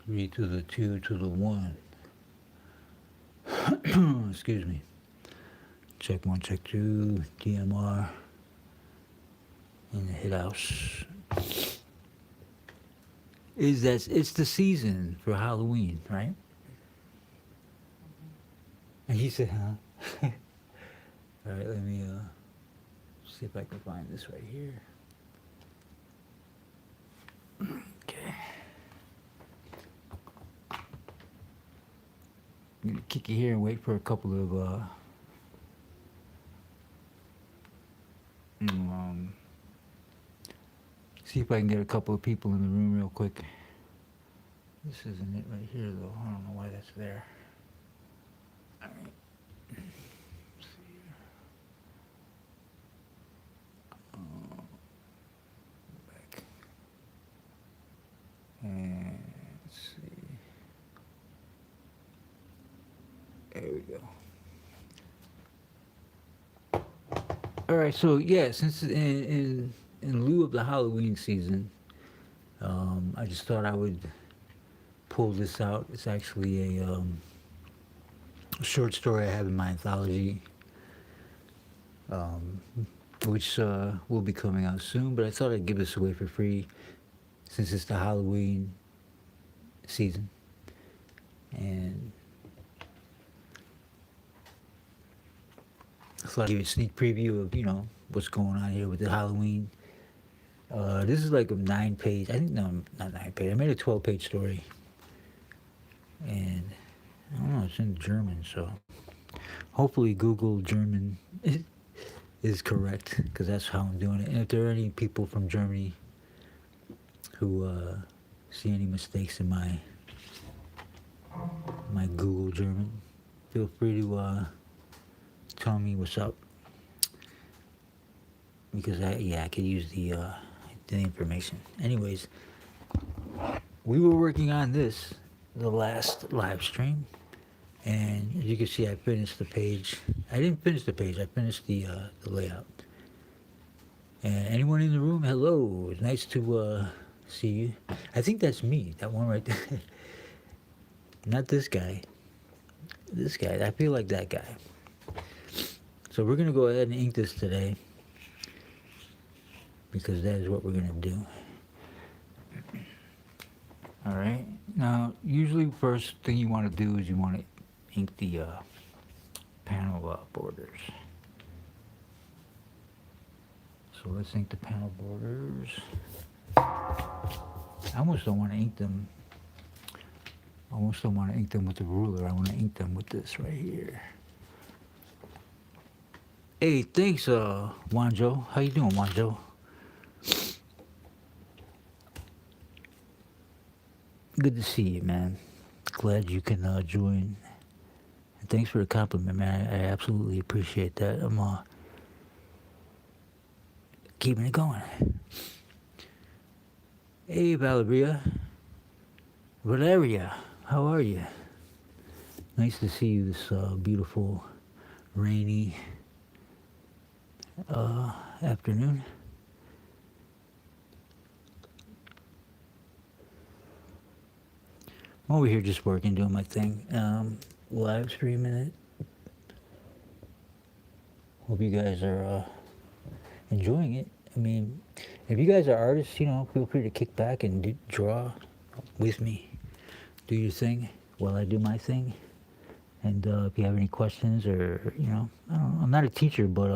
3 to the 2 to the 1. Excuse me. Check 1, check 2. DMR in the hit house. It's the season for Halloween, right? And he said, huh? All right, let me see if I can find this right here. Okay. I'm gonna kick it here and wait for a couple of um, see if I can get a couple of people in the room real quick. This isn't it right here though. I don't know why that's there. All right. Let's see here. Back. And let's see. There we go. All right, so yeah, since in lieu of the Halloween season, I just thought I would pull this out. It's actually a short story I have in my anthology, um, which will be coming out soon. But I thought I'd give this away for free since it's the Halloween season, and I thought I'd give you a sneak preview of what's going on here with the Halloween. This is like a 9-page. I think no, not 9-page. I made a 12-page story, and I don't know. It's in German, so hopefully Google German is correct because that's how I'm doing it. And if there are any people from Germany who see any mistakes in my Google German, feel free to tell me what's up because I could use the information. Anyways, we were working on this the last live stream, and as you can see, I finished the page. I didn't finish the page. I finished the layout. And anyone in the room, hello. It's nice to see you. I think that's me. That one right there. Not this guy. This guy. I feel like that guy. So we're gonna go ahead and ink this today because that is what we're gonna do. All right. Now, usually, first thing you want to do is you want to ink the panel borders. So let's ink the panel borders. I almost don't want to ink them. I almost don't want to ink them with the ruler. I want to ink them with this right here. Hey, thanks, Wanjo. How you doing, Wanjo? Good to see you, man. Glad you can join. And thanks for the compliment, man. I absolutely appreciate that. I'm keeping it going. Hey, Valeria. Valeria, how are you? Nice to see you this beautiful, rainy afternoon. I'm over here just working, doing my thing. Live streaming it. Hope you guys are enjoying it. I mean, if you guys are artists, feel free to kick back and draw with me. Do your thing while I do my thing. And if you have any questions or, I don't know, I'm not a teacher, but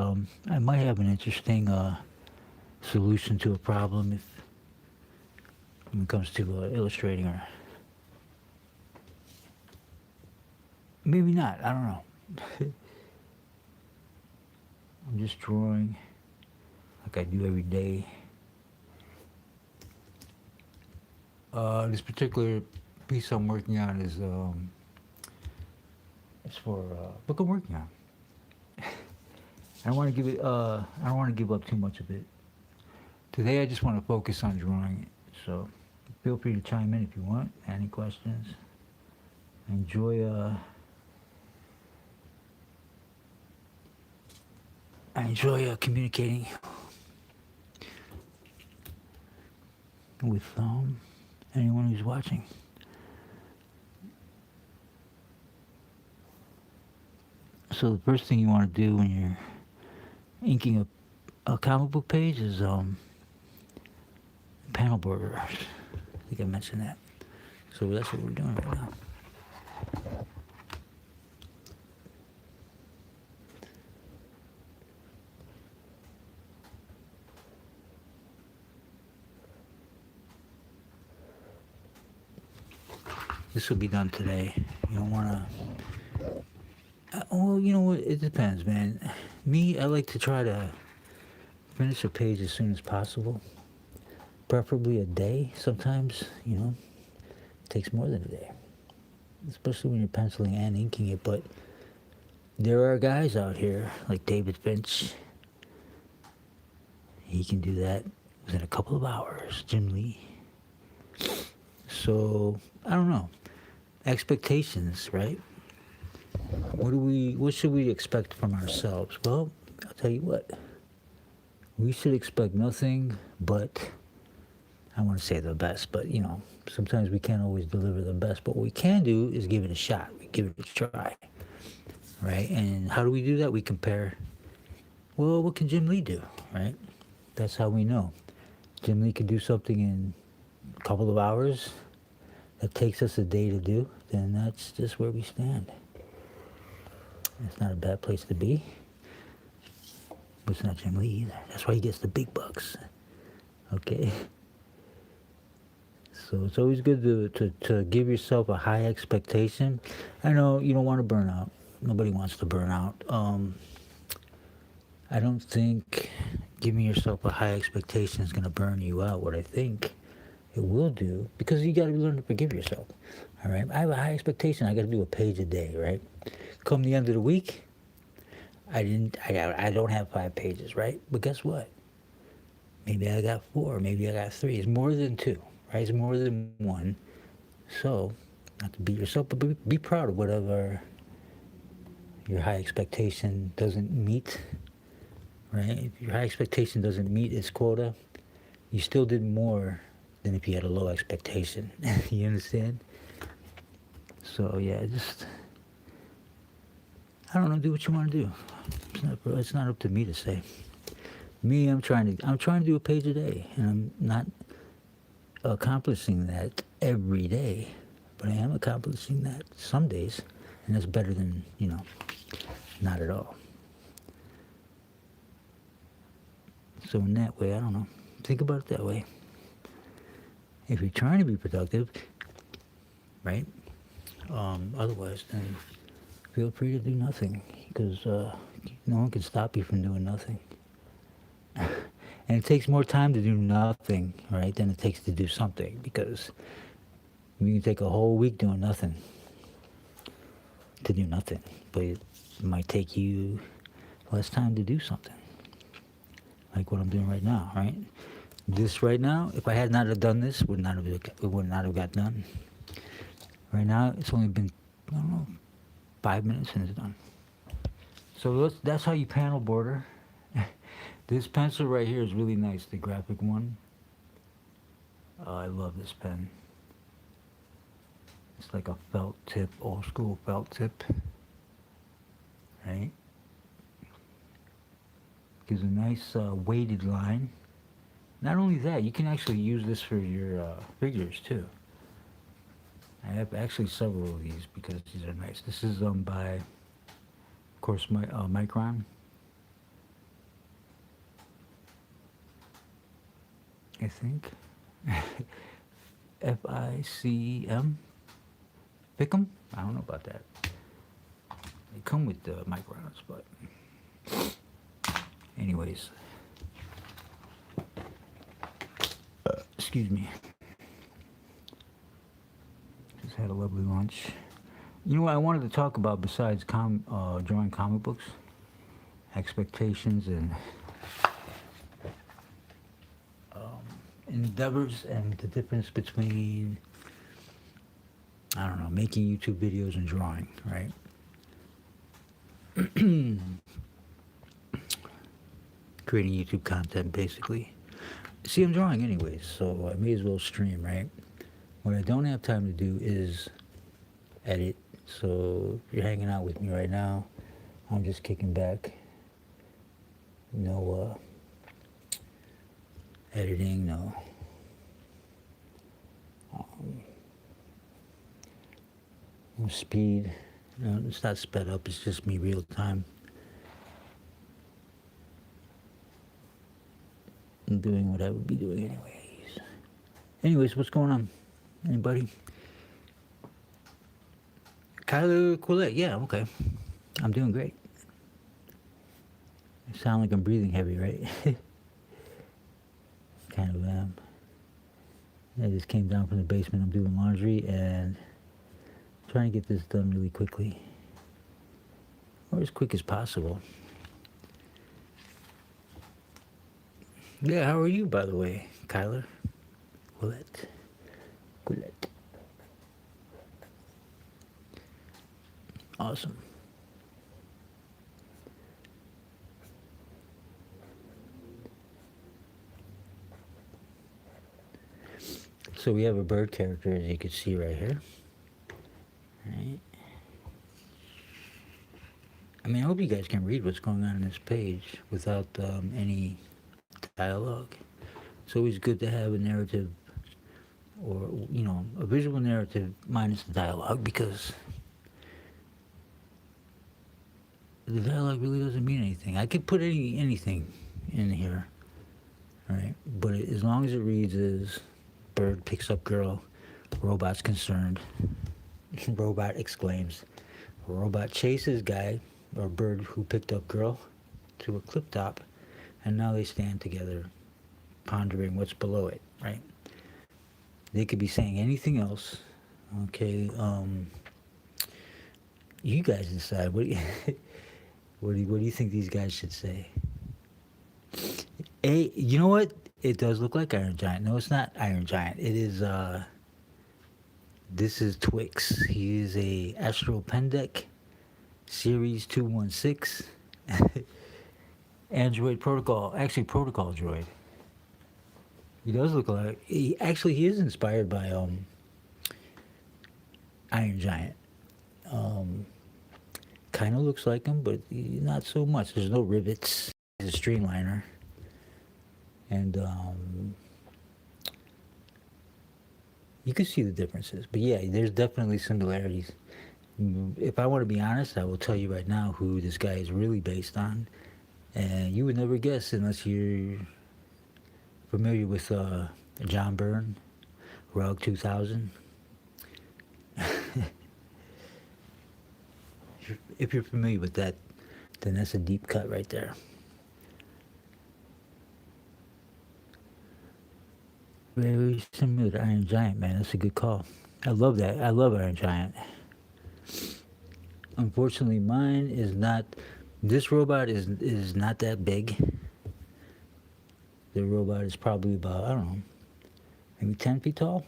I might have an interesting solution to a problem when it comes to illustrating or maybe not. I don't know. I'm just drawing like I do every day. This particular piece I'm working on is it's for a book I'm working on. I don't want to give it. I don't want to give up too much of it. Today I just want to focus on drawing it. So feel free to chime in if you want. Any questions? I enjoy communicating with anyone who's watching. So the first thing you want to do when you're inking a comic book page is panel border. I think I mentioned that. So that's what we're doing right now. This will be done today. You don't want to. Well, you know what? It depends, man. Me, I like to try to finish a page as soon as possible. Preferably a day. Sometimes, it takes more than a day. Especially when you're penciling and inking it. But there are guys out here like David Finch. He can do that within a couple of hours. Jim Lee. So, I don't know. Expectations, right? What should we expect from ourselves? Well, I'll tell you what. We should expect nothing but, I want to say the best, but sometimes we can't always deliver the best. But what we can do is give it a shot. We give it a try, right? And how do we do that? We compare. Well, what can Jim Lee do, right? That's how we know. Jim Lee can do something in a couple of hours that takes us a day to do, then that's just where we stand. It's not a bad place to be. But it's not Jim Lee either. That's why he gets the big bucks. Okay? So it's always good to give yourself a high expectation. I know you don't want to burn out. Nobody wants to burn out. I don't think giving yourself a high expectation is going to burn you out. What I think it will do, because you got to learn to forgive yourself. All right? I have a high expectation. I got to do a page a day, right? Come the end of the week, I don't have 5 pages, right? But guess what? Maybe I got 4, maybe I got 3. It's more than 2, right? It's more than 1. So, not to beat yourself, but be proud of whatever your high expectation doesn't meet, right? If your high expectation doesn't meet its quota, you still did more than if you had a low expectation. You understand? So, yeah, I don't know, do what you want to do. It's not up to me to say. Me, I'm trying to do a page a day, and I'm not accomplishing that every day, but I am accomplishing that some days, and that's better than, not at all. So in that way, I don't know, think about it that way. If you're trying to be productive, right, otherwise, then feel free to do nothing, because no one can stop you from doing nothing. And it takes more time to do nothing, right, than it takes to do something, because you can take a whole week doing nothing to do nothing, but it might take you less time to do something, like what I'm doing right now, right? This right now, if I had not have done this, it would not have got done. Right now, it's only been, 5 minutes and it's done. So that's how you panel border. This pencil right here is really nice, the graphic one. I love this pen. It's like a felt tip, old school felt tip. Right? Gives a nice weighted line. Not only that, you can actually use this for your figures too. I have actually several of these because these are nice. This is by, of course, Micron. I think. FICM? Ficum? I don't know about that. They come with the Microns, but anyways. Excuse me. Just had a lovely lunch. You know what I wanted to talk about besides drawing comic books? Expectations and endeavors and the difference between, I don't know, making YouTube videos and drawing, right? Creating YouTube content, basically. See, I'm drawing anyways, so I may as well stream, right? What I don't have time to do is edit. So if you're hanging out with me right now, I'm just kicking back. No editing, no no speed. No, it's not sped up. It's just me real time. I'm doing what I would be doing anyways. Anyways, what's going on? Anybody? Kyler Quillette, yeah, okay. I'm doing great. I sound like I'm breathing heavy, right? Kind of am. I just came down from the basement. I'm doing laundry and trying to get this done really quickly. Or as quick as possible. Yeah, how are you, by the way, Kyler? Quillette. Awesome. So we have a bird character, as you can see right here. Right. I mean, I hope you guys can read what's going on this page without any dialogue. It's always good to have a narrative or, a visual narrative minus the dialogue, because the dialogue really doesn't mean anything. I could put anything in here, right? But as long as it reads as bird picks up girl, robot's concerned, robot exclaims, robot chases guy or bird who picked up girl to a cliff top, and now they stand together pondering what's below it, right? They could be saying anything else. Okay, you guys decide. What do you, what do you think these guys should say? You know what? It does look like Iron Giant. No, it's not Iron Giant. It is. This is Twix. He is a Astro Pendek Series 216 Android Protocol. Actually, Protocol droid. He does look like he is inspired by Iron Giant. Kind of looks like him, but not so much. There's no rivets. He's a streamliner, and you can see the differences. But yeah, there's definitely similarities. If I want to be honest, I will tell you right now who this guy is really based on, and you would never guess unless you're familiar with John Byrne, Rogue 2000. If you're familiar with that, then that's a deep cut right there. Very similar to Iron Giant, man. That's a good call. I love that. I love Iron Giant. Unfortunately, mine is not. This robot is not that big. The robot is probably about, I don't know, maybe 10 feet tall.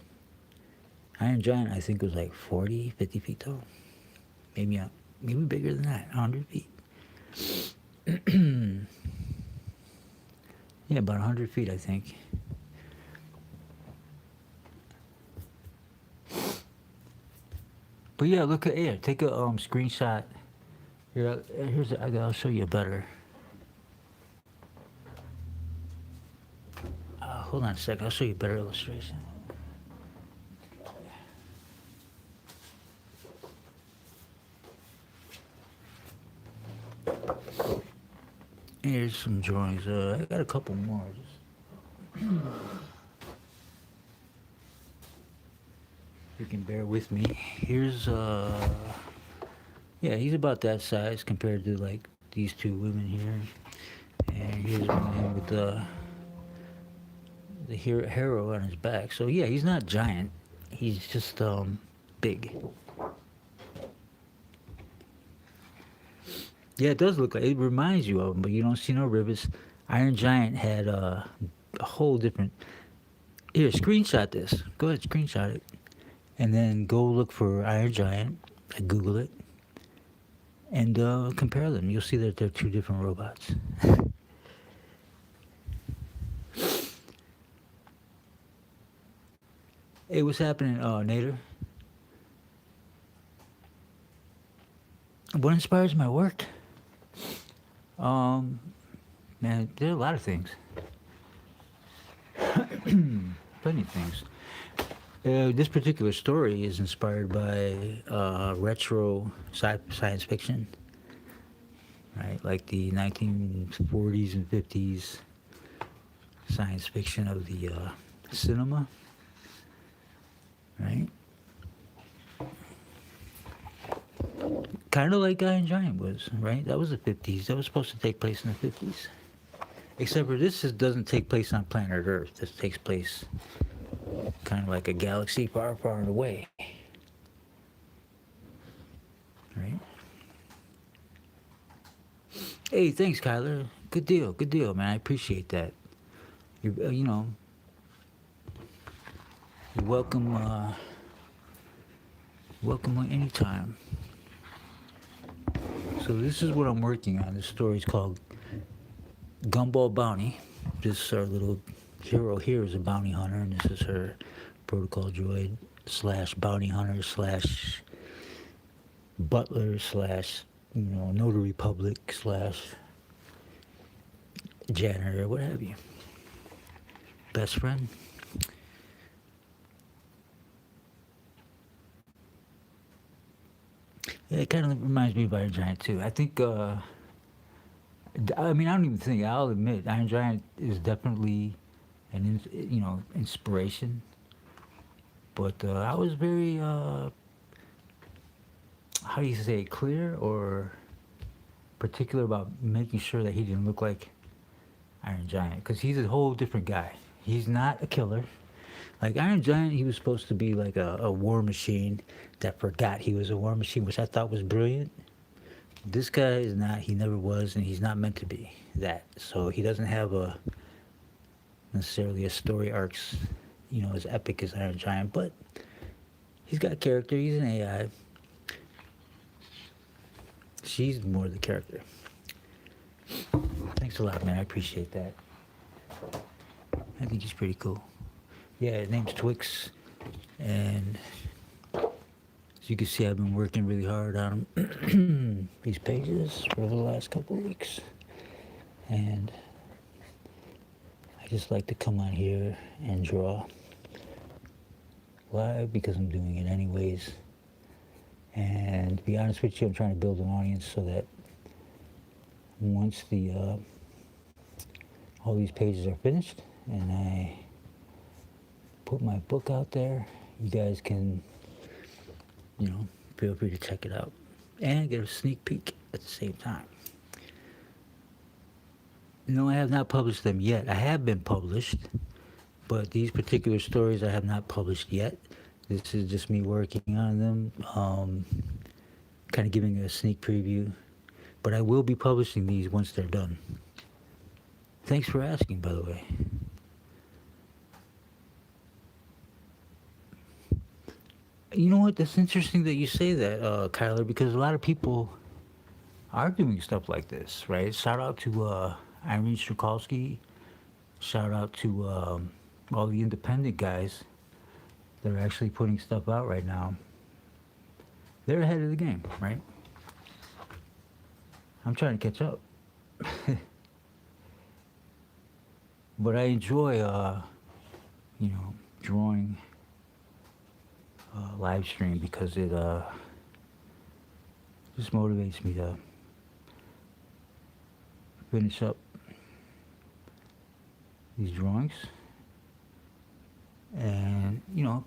Iron Giant, I think, was like 40, 50 feet tall. Maybe bigger than that, 100 feet. Yeah, about 100 feet, I think. But yeah, look at here. Take a screenshot. Here, I'll show you better. Hold on a sec. I'll show you a better illustration. Here's some drawings. I got a couple more. You can bear with me. Here's yeah, he's about that size compared to like these two women here. And here's one with the hero on his back. So yeah, he's not giant. He's just big. Yeah, it does look like it. Reminds you of him, but you don't see no rivets. Iron Giant had a whole different. Here, screenshot this. Go ahead, screenshot it, and then go look for Iron Giant. Google it, and compare them. You'll see that they're two different robots. Hey, what's happening, Nader? What inspires my work? Um, Man, there are a lot of things. Plenty of things. This particular story is inspired by retro science fiction, right? Like the 1940s and 50s science fiction of the cinema, right? Kind of like Iron Giant was, right? That was the 50s. That was supposed to take place in the 50s. Except for doesn't take place on planet Earth. This takes place kind of like a galaxy far, far away, right? Hey, thanks, Kyler. Good deal, man. I appreciate that. You know, you're welcome. Welcome anytime. So this is what I'm working on. This story is called Gumball Bounty. This our little hero here is a bounty hunter, and this is her protocol droid slash bounty hunter slash butler slash notary public slash janitor, what have you. Best friend. Yeah, it kind of reminds me of Iron Giant too. I think. I mean, I don't even think. I'll admit, Iron Giant is definitely inspiration. But I was very, how do you say, clear or particular about making sure that he didn't look like Iron Giant, because he's a whole different guy. He's not a killer. Like Iron Giant, he was supposed to be like a war machine that forgot he was a war machine, which I thought was brilliant. This guy is not. He never was, and he's not meant to be that. So he doesn't have necessarily a story arcs, as epic as Iron Giant, but he's got character. He's an AI. She's more the character. Thanks a lot, man. I appreciate that. I think he's pretty cool. Yeah, his name's Twix, and as you can see, I've been working really hard on these pages for the last couple of weeks, and I just like to come on here and draw live because I'm doing it anyways. And to be honest with you, I'm trying to build an audience so that once all these pages are finished and I put my book out there, you guys can, feel free to check it out and get a sneak peek at the same time. No, I have not published them yet. I have been published, but these particular stories I have not published yet. This is just me working on them, kind of giving a sneak preview. But I will be publishing these once they're done. Thanks for asking, by the way. You know what? That's interesting that you say that, Kyler, because a lot of people are doing stuff like this, right? Shout out to Irene Strikalski. Shout out to all the independent guys that are actually putting stuff out right now. They're ahead of the game, right? I'm trying to catch up. But I enjoy, drawing live stream because it just motivates me to finish up these drawings. And,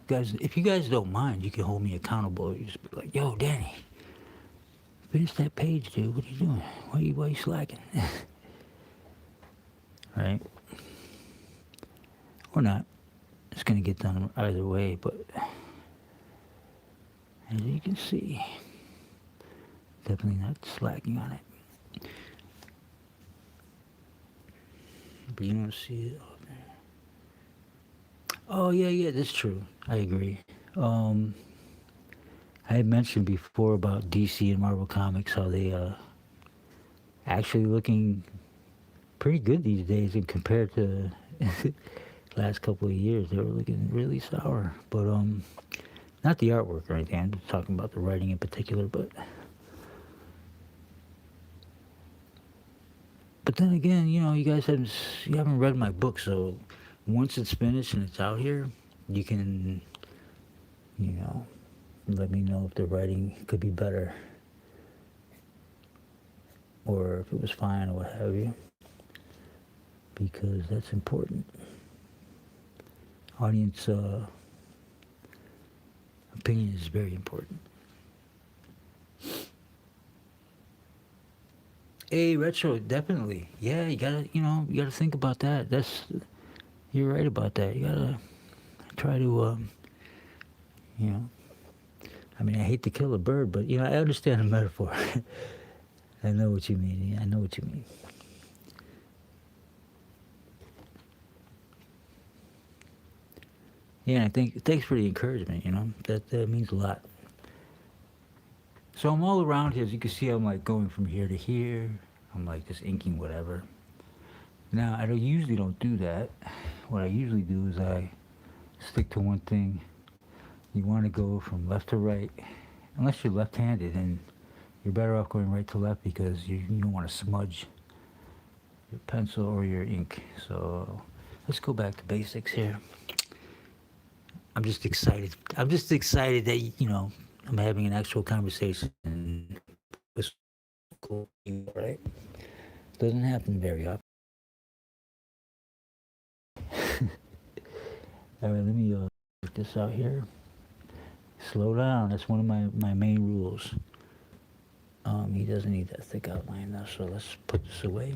guys, if you guys don't mind, you can hold me accountable. You just be like, yo, Danny, finish that page, dude. What are you doing? Why you slacking? Right? Or not. It's going to get done either way, but as you can see, definitely not slacking on it. But you don't see it over there. Oh, yeah, that's true. I agree. I had mentioned before about DC and Marvel Comics, how they actually looking pretty good these days, and compared to last couple of years, they were looking really sour. But not the artwork or anything. I'm just talking about the writing in particular. But But then again, you guys you haven't read my book, so once it's finished and it's out here, you can, you know, let me know if the writing could be better or if it was fine or what have you, because that's important. Audience opinion is very important. Hey, retro, definitely. Yeah, you gotta think about that. You're right about that. You gotta try to, you know, I mean, I hate to kill a bird, but I understand the metaphor. I know what you mean. I know what you mean. Yeah, thanks for the encouragement. That means a lot. So I'm all around here. As you can see, I'm like going from here to here. I'm like just inking whatever. Now I usually don't do that. What I usually do is I stick to one thing. You want to go from left to right, unless you're left-handed, and you're better off going right to left because you don't want to smudge your pencil or your ink. So let's go back to basics here. I'm just excited. I'm just excited that I'm having an actual conversation with cool people, right? Doesn't happen very often. All right, let me put this out here. Slow down. That's one of my main rules. He doesn't need that thick outline now, so let's put this away.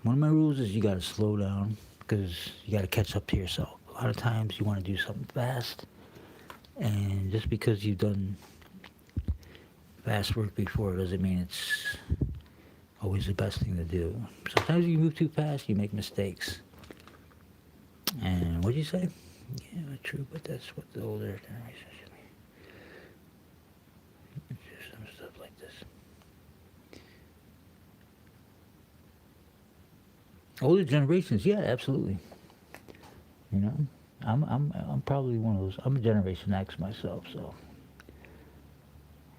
One of my rules is you gotta slow down because you gotta catch up to yourself. A lot of times you want to do something fast, and just because you've done fast work before doesn't mean it's always the best thing to do. Sometimes you move too fast, you make mistakes. And what did you say? Yeah, true, but that's what the older generation should be. Some stuff like this. Older generations, yeah, absolutely. I'm probably one of those. I'm a Generation X myself, so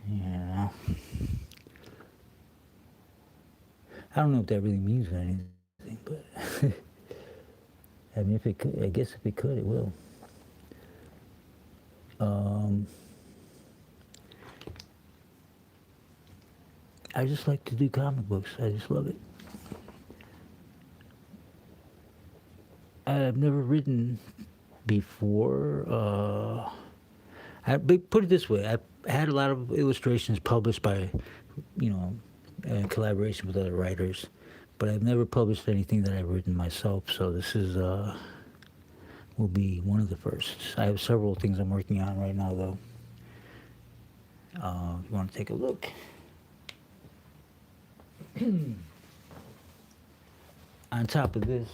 yeah. I don't know if that really means anything, but I mean, if it could, I guess if it could, it will. I just like to do comic books. I just love it. I've never written before. Put it this way: I had a lot of illustrations published by, in collaboration with other writers, but I've never published anything that I've written myself. So this is will be one of the firsts. I have several things I'm working on right now, though. If you want to take a look. On top of this,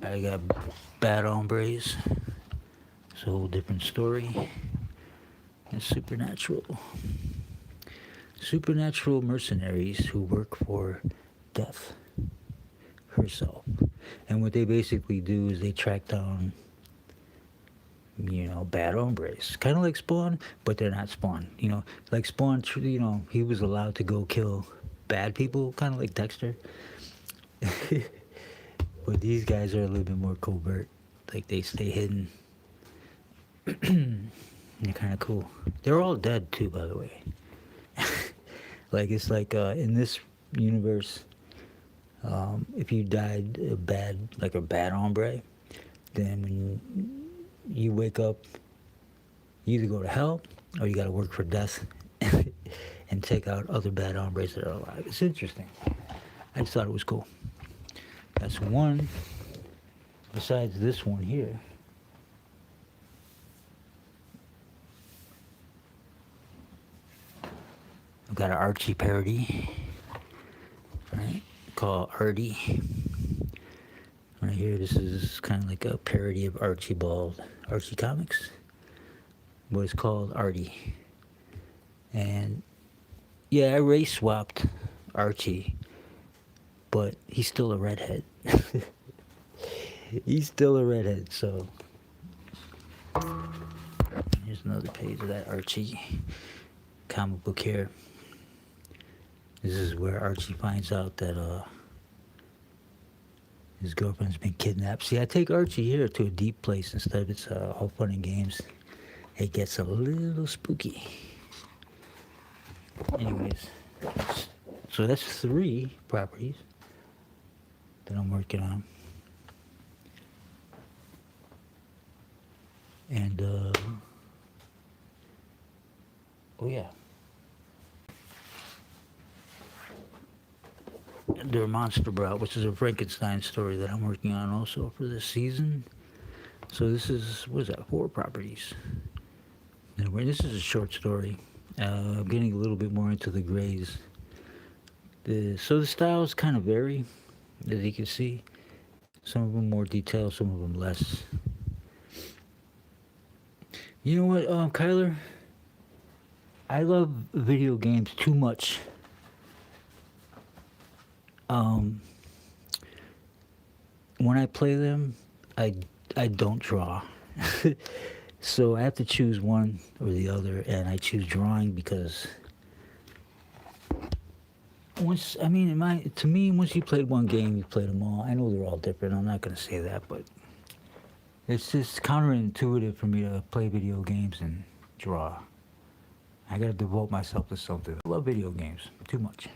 I got Bad Hombres. It's a whole different story. It's supernatural. Supernatural mercenaries who work for Death herself. And what they basically do is they track down, bad hombres. Kind of like Spawn, but they're not Spawn. Like Spawn, he was allowed to go kill bad people, kind of like Dexter. But these guys are a little bit more covert. Like, they stay hidden. They're kind of cool. They're all dead, too, by the way. Like, it's like, in this universe, if you died like a bad hombre, then when you wake up, you either go to hell or you got to work for Death and take out other bad hombres that are alive. It's interesting. I just thought it was cool. That's one. Besides this one here. I've got an Archie parody, right, called Artie. Right here, this is kind of like a parody of Archie Comics, but it's called Artie. And yeah, I race swapped Archie, but he's still a redhead. He's still a redhead, so here's another page of that Archie. comic book here. This is where Archie finds out that his girlfriend's been kidnapped. See, I take Archie here to a deep place instead of it's all fun and games. It gets a little spooky. Anyways, so that's 3 properties that I'm working on. And, oh yeah. Der Monsterbraut, which is a Frankenstein story that I'm working on also for this season. So this is, what is that, 4 properties. Anyway, this is a short story. I'm getting a little bit more into the grays. So the styles kind of vary, as you can see. Some of them more detailed, some of them less. You know what, Kyler? I love video games too much. When I play them, I don't draw. So I have to choose one or the other, and I choose drawing because to me, once you played one game, you played them all. I know they're all different. I'm not going to say that, but it's just counterintuitive for me to play video games and draw. I got to devote myself to something. I love video games too much.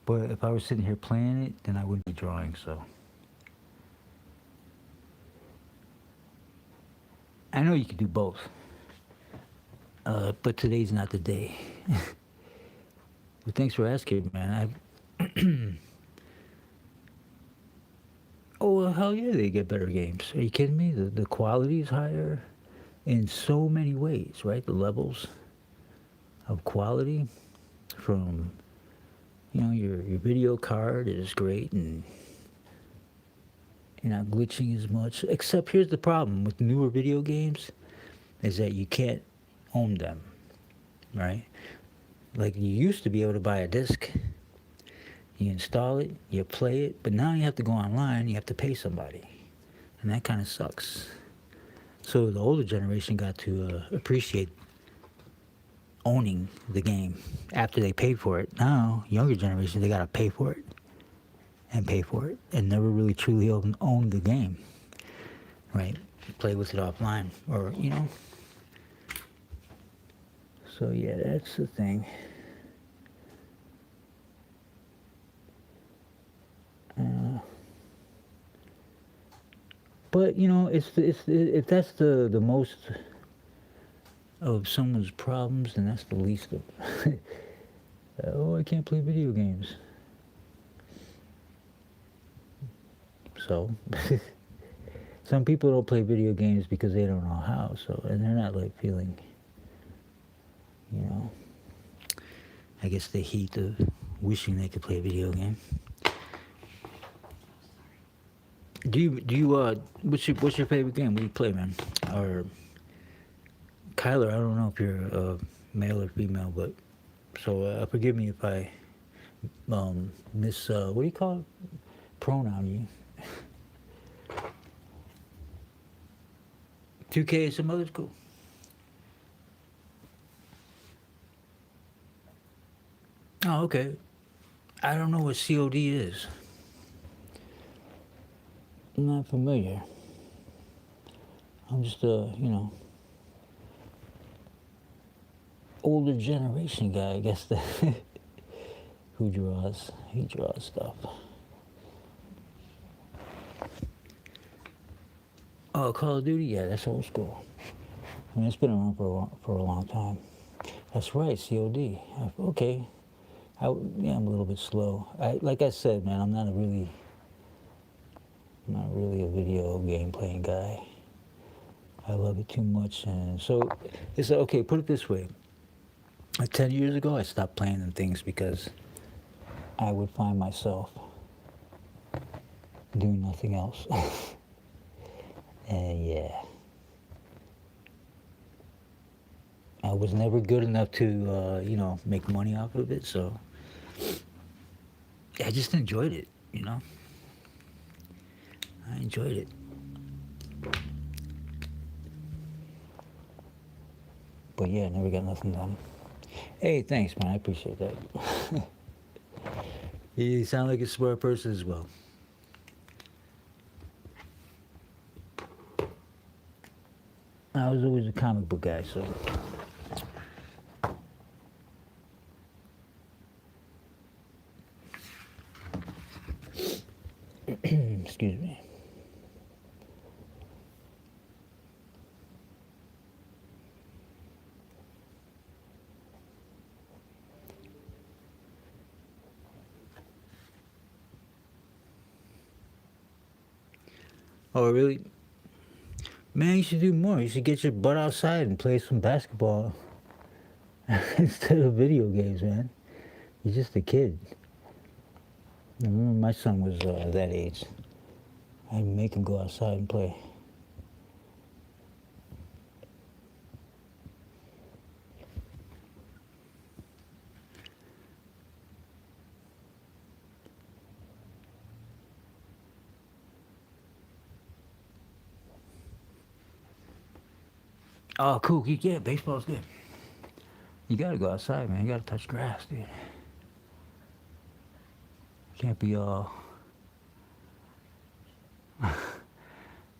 But if I was sitting here playing it, then I wouldn't be drawing, so. I know you could do both. But today's not the day. But thanks for asking, man. Oh, well, hell yeah, they get better games. Are you kidding me? The quality is higher in so many ways, right? The levels of quality from, your video card is great, and you're not glitching as much. Except here's the problem with newer video games is that you can't own them, right? Like you used to be able to buy a disc, you install it, you play it, but now you have to go online, you have to pay somebody. And that kind of sucks. So the older generation got to appreciate owning the game after they paid for it. Now, younger generation, they got to pay for it and pay for it and never really truly own the game, right? Play with it offline or, So yeah, that's the thing. But if that's the most of someone's problems, then that's the least of. Oh, I can't play video games. So, some people don't play video games because they don't know how. So, and they're not like feeling, I guess the heat of wishing they could play a video game. Do you what's your favorite game? What do you play, man? Or Kyler, I don't know if you're male or female, but so forgive me if I miss what do you call it? Pronoun you. 2K is some other school. Oh, okay. I don't know what COD is. I'm not familiar. I'm just older generation guy, I guess, he draws stuff. Oh, Call of Duty, yeah, that's old school. I mean, it's been around for a long time. That's right, COD. Okay. I'm a little bit slow. Like I said, man, I'm not really a video game playing guy. I love it too much, and so it's okay. Put it this way: 10 years ago, I stopped playing them things because I would find myself doing nothing else. And yeah, I was never good enough to make money off of it, so I just enjoyed it, I enjoyed it. But yeah, I never got nothing done. Hey, thanks, man. I appreciate that. You sound like a smart person as well. I was always a comic book guy, so. Excuse me. Oh, really? Man, you should do more. You should get your butt outside and play some basketball instead of video games, man. You're just a kid. I remember my son was that age. I'd make him go outside and play. Oh, cool. Yeah, baseball's good. You gotta go outside, man. You gotta touch grass, dude. Can't be all,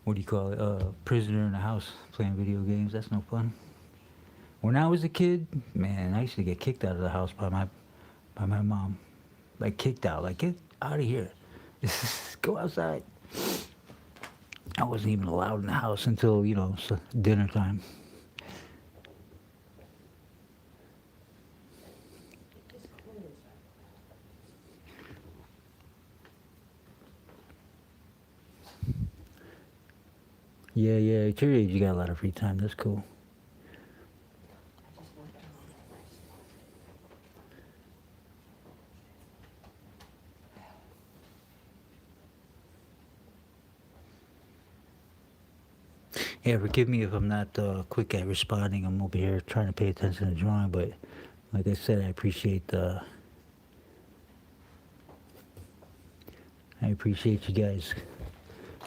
what do you call it, prisoner in the house playing video games. That's no fun. When I was a kid, man, I used to get kicked out of the house by my mom. Like kicked out, like get out of here. Go outside. I wasn't even allowed in the house until, dinner time. Yeah, at your age, you got a lot of free time. That's cool. Yeah, forgive me if I'm not quick at responding. I'm over here trying to pay attention to drawing, but like I said, I appreciate you guys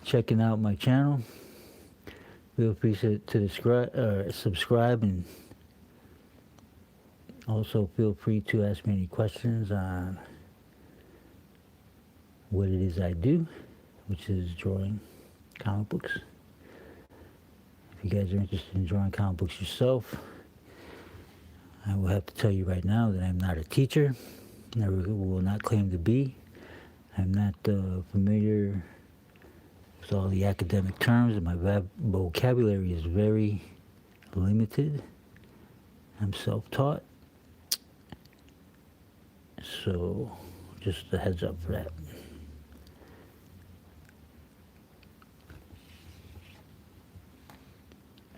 checking out my channel. Feel free to subscribe, and also feel free to ask me any questions on what it is I do, which is drawing comic books. If you guys are interested in drawing comic books yourself, I will have to tell you right now that I'm not a teacher. Never will not claim to be. I'm not familiar with all the academic terms, and my vocabulary is very limited. I'm self-taught. So, just a heads up for that.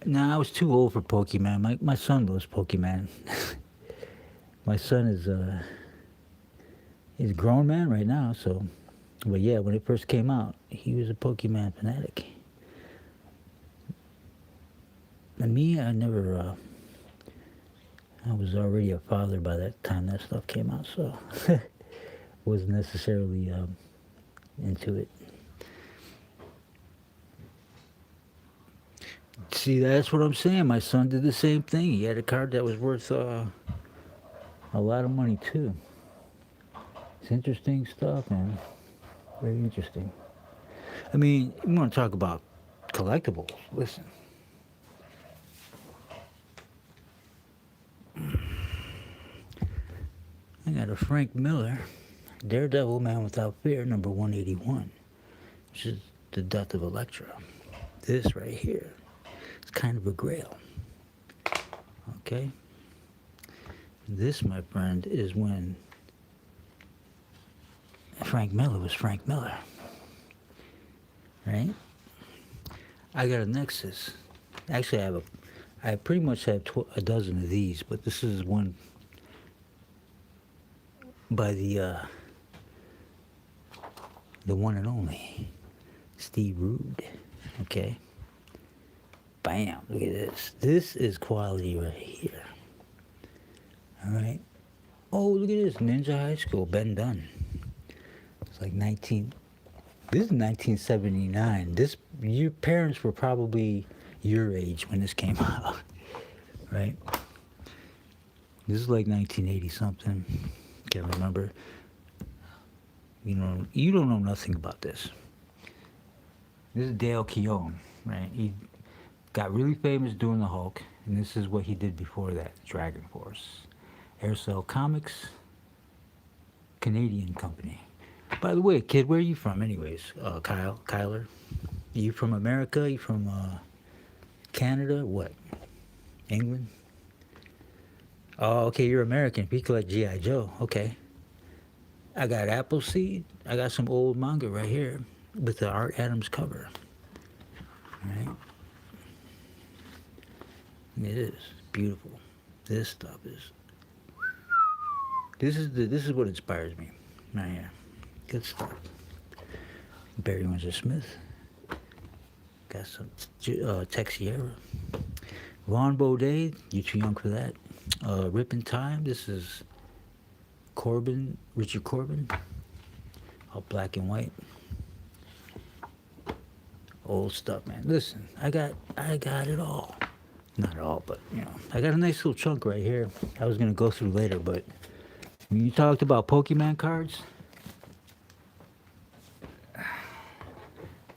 No, I was too old for Pokemon. My son loves Pokemon. My son is he's a grown man right now, so. But yeah, when it first came out, he was a Pokemon fanatic. And me, I was already a father by that time that stuff came out, so wasn't necessarily into it. See, that's what I'm saying. My son did the same thing. He had a card that was worth a lot of money too. It's interesting stuff, man. Very interesting. I mean, you want to talk about collectibles? Listen. I got a Frank Miller, Daredevil, Man Without Fear, number 181, which is the death of Elektra. This right here is kind of a grail. Okay? This, my friend, is when Frank Miller was Frank Miller. Right? I got a Nexus. Actually, I pretty much have a dozen of these, but this is one by the one and only Steve Rude. Okay? Bam, look at this. This is quality right here. All right? Oh, look at this. Ninja High School, Ben Dunn. It's like this is 1979. Your parents were probably your age when this came out, right? This is like 1980 something. Can't remember. You don't know nothing about this. This is Dale Keown, right? He got really famous doing the Hulk, and this is what he did before that, Dragon Force. Aircell Comics, Canadian company. By the way, kid, where are you from anyways? Kyler? You from America? You from Canada? What? England? Oh, okay, you're American. You collect G.I. Joe. Okay. I got Appleseed. I got some old manga right here with the Art Adams cover. Right? It is beautiful. This stuff is. This is what inspires me. Right here. Good stuff. Barry Windsor Smith. Got some Texiera. Ron Baudet, you're too young for that. Rip in Time, this is Richard Corbin. All black and white. Old stuff, man. Listen, I got it all. Not all, but I got a nice little chunk right here. I was gonna go through later, but when you talked about Pokemon cards,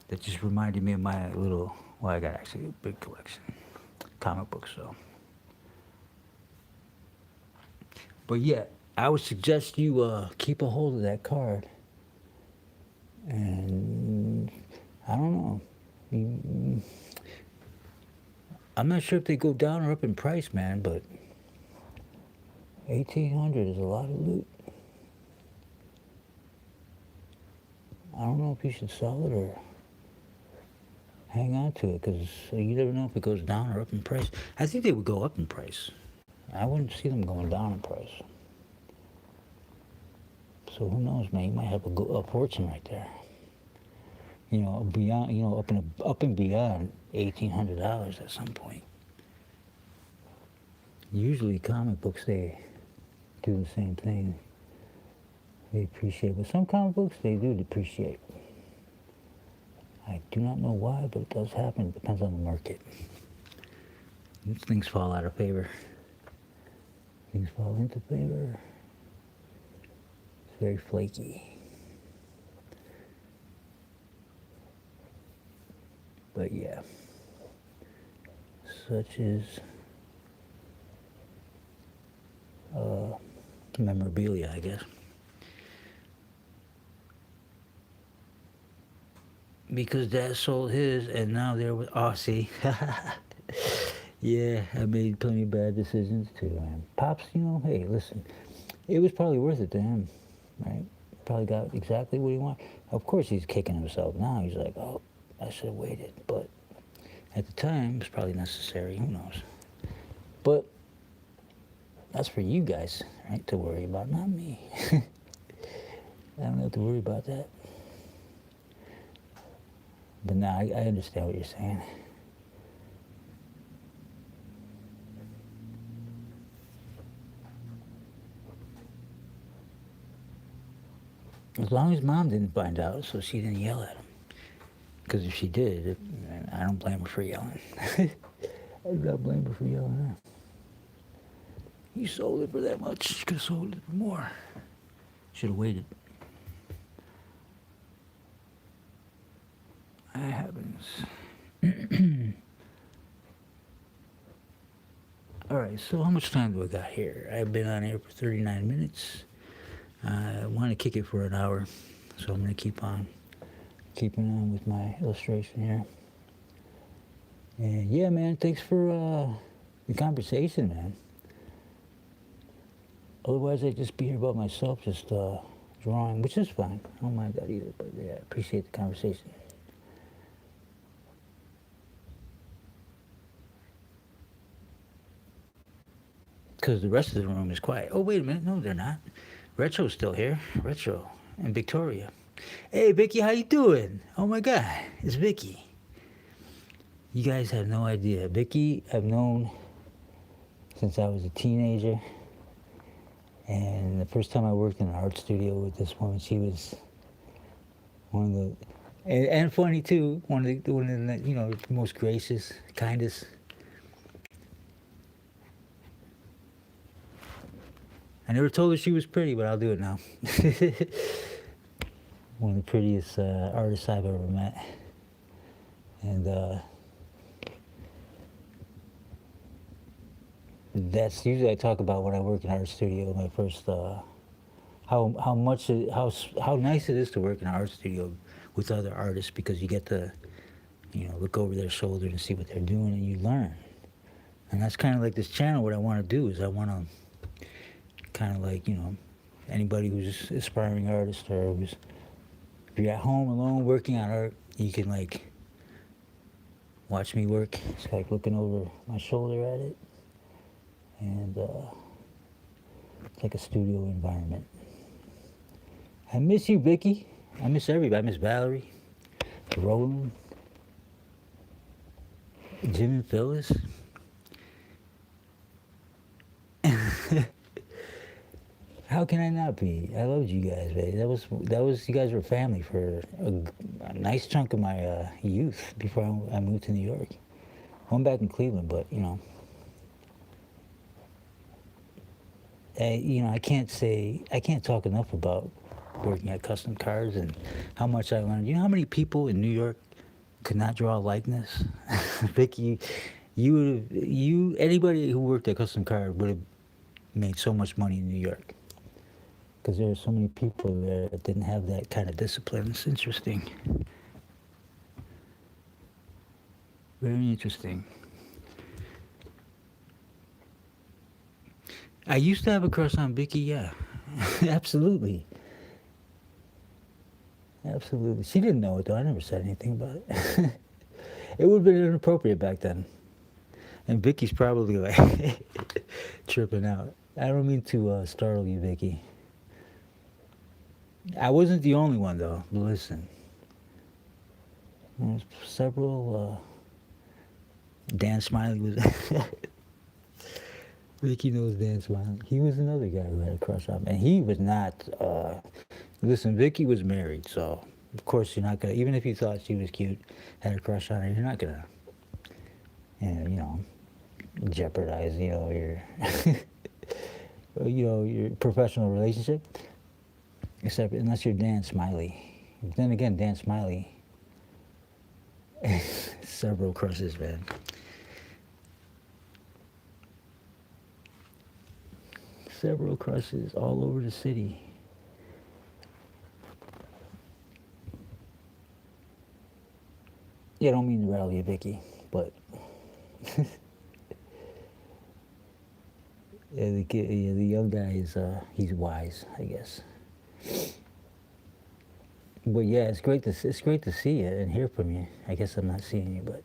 that just reminded me of my little. Well, I got actually a big collection, comic books, so. But yeah, I would suggest you keep a hold of that card. And I don't know. I'm not sure if they go down or up in price, man, but 1,800 is a lot of loot. I don't know if you should sell it or hang on to it, because you never know if it goes down or up in price. I think they would go up in price. I wouldn't see them going down in price. So who knows, man? You might have a fortune right there. Beyond, up and beyond $1,800 at some point. Usually comic books, they do the same thing. They appreciate, but some comic books, they do depreciate. I do not know why, but it does happen. It depends on the market. These things fall out of favor. Things fall into favor. It's very flaky. But yeah, such is memorabilia, I guess. Because Dad sold his, and now they're with see. Yeah, I made plenty of bad decisions too, man. Pops, hey, listen, it was probably worth it to him, right? Probably got exactly what he wanted. Of course, he's kicking himself now. He's like, oh, I should have waited. But at the time, it was probably necessary. Who knows? But that's for you guys, right, to worry about, not me. I don't have to worry about that. But now I understand what you're saying. As long as Mom didn't find out, so she didn't yell at him. Because if she did, I don't blame her for yelling. I do not blame her for yelling at her. You sold it for that much. You could have sold it for more. Should have waited. That happens. All right, so how much time do I got here? I've been on here for 39 minutes. I want to kick it for an hour, so I'm going to keep on keeping on with my illustration here. And yeah, man, thanks for the conversation, man. Otherwise, I'd just be here by myself, just drawing, which is fine. I don't mind that either, but yeah, I appreciate the conversation. Because the rest of the room is quiet. Oh, wait a minute. No, they're not. Retro's still here. Retro and Victoria. Hey, Vicky, how you doing? Oh, my God. It's Vicky. You guys have no idea. Vicky, I've known since I was a teenager. And the first time I worked in an art studio with this woman, she was one of the, and funny too, one of the most gracious, kindest. I never told her she was pretty, but I'll do it now. One of the prettiest artists I've ever met. And that's usually I talk about when I work in an art studio. My first how nice it is to work in an art studio with other artists, because you get to look over their shoulder and see what they're doing, and you learn. And that's kind of like this channel. What I want to do is I want to kind of like anybody who's aspiring artist, or who's, if you're at home alone working on art, you can like watch me work. It's like looking over my shoulder at it, and it's like a studio environment. I miss you, Vicky. I miss everybody. I miss Valerie, Roland, Jim and Phyllis. How can I not be? I loved you guys, babe. That was you guys were family for a nice chunk of my youth before I moved to New York. I'm back in Cleveland, but I can't talk enough about working at Custom Cars and how much I learned. You know how many people in New York could not draw a likeness? Vicky, anybody who worked at Custom Cars would have made so much money in New York, because there are so many people there that didn't have that kind of discipline. It's interesting. Very interesting. I used to have a crush on Vicky, yeah. Absolutely. Absolutely. She didn't know it, though. I never said anything about it. It would have been inappropriate back then. And Vicky's probably like tripping out. I don't mean to startle you, Vicky. I wasn't the only one, though. Listen. There's several. Dan Smiley was. Vicky knows Dan Smiley. He was another guy who had a crush on me. And he was not. Listen, Vicky was married, so of course you're not gonna. Even if you thought she was cute, had a crush on her, you're not gonna. Jeopardize your your professional relationship, except unless you're Dan Smiley. Then again, Dan Smiley, several crushes, man. Several crushes all over the city. Yeah, I don't mean to rattle you, Vicky, but yeah, the young guy is he's wise, I guess. But yeah, it's great to see you and hear from you. I guess I'm not seeing you, but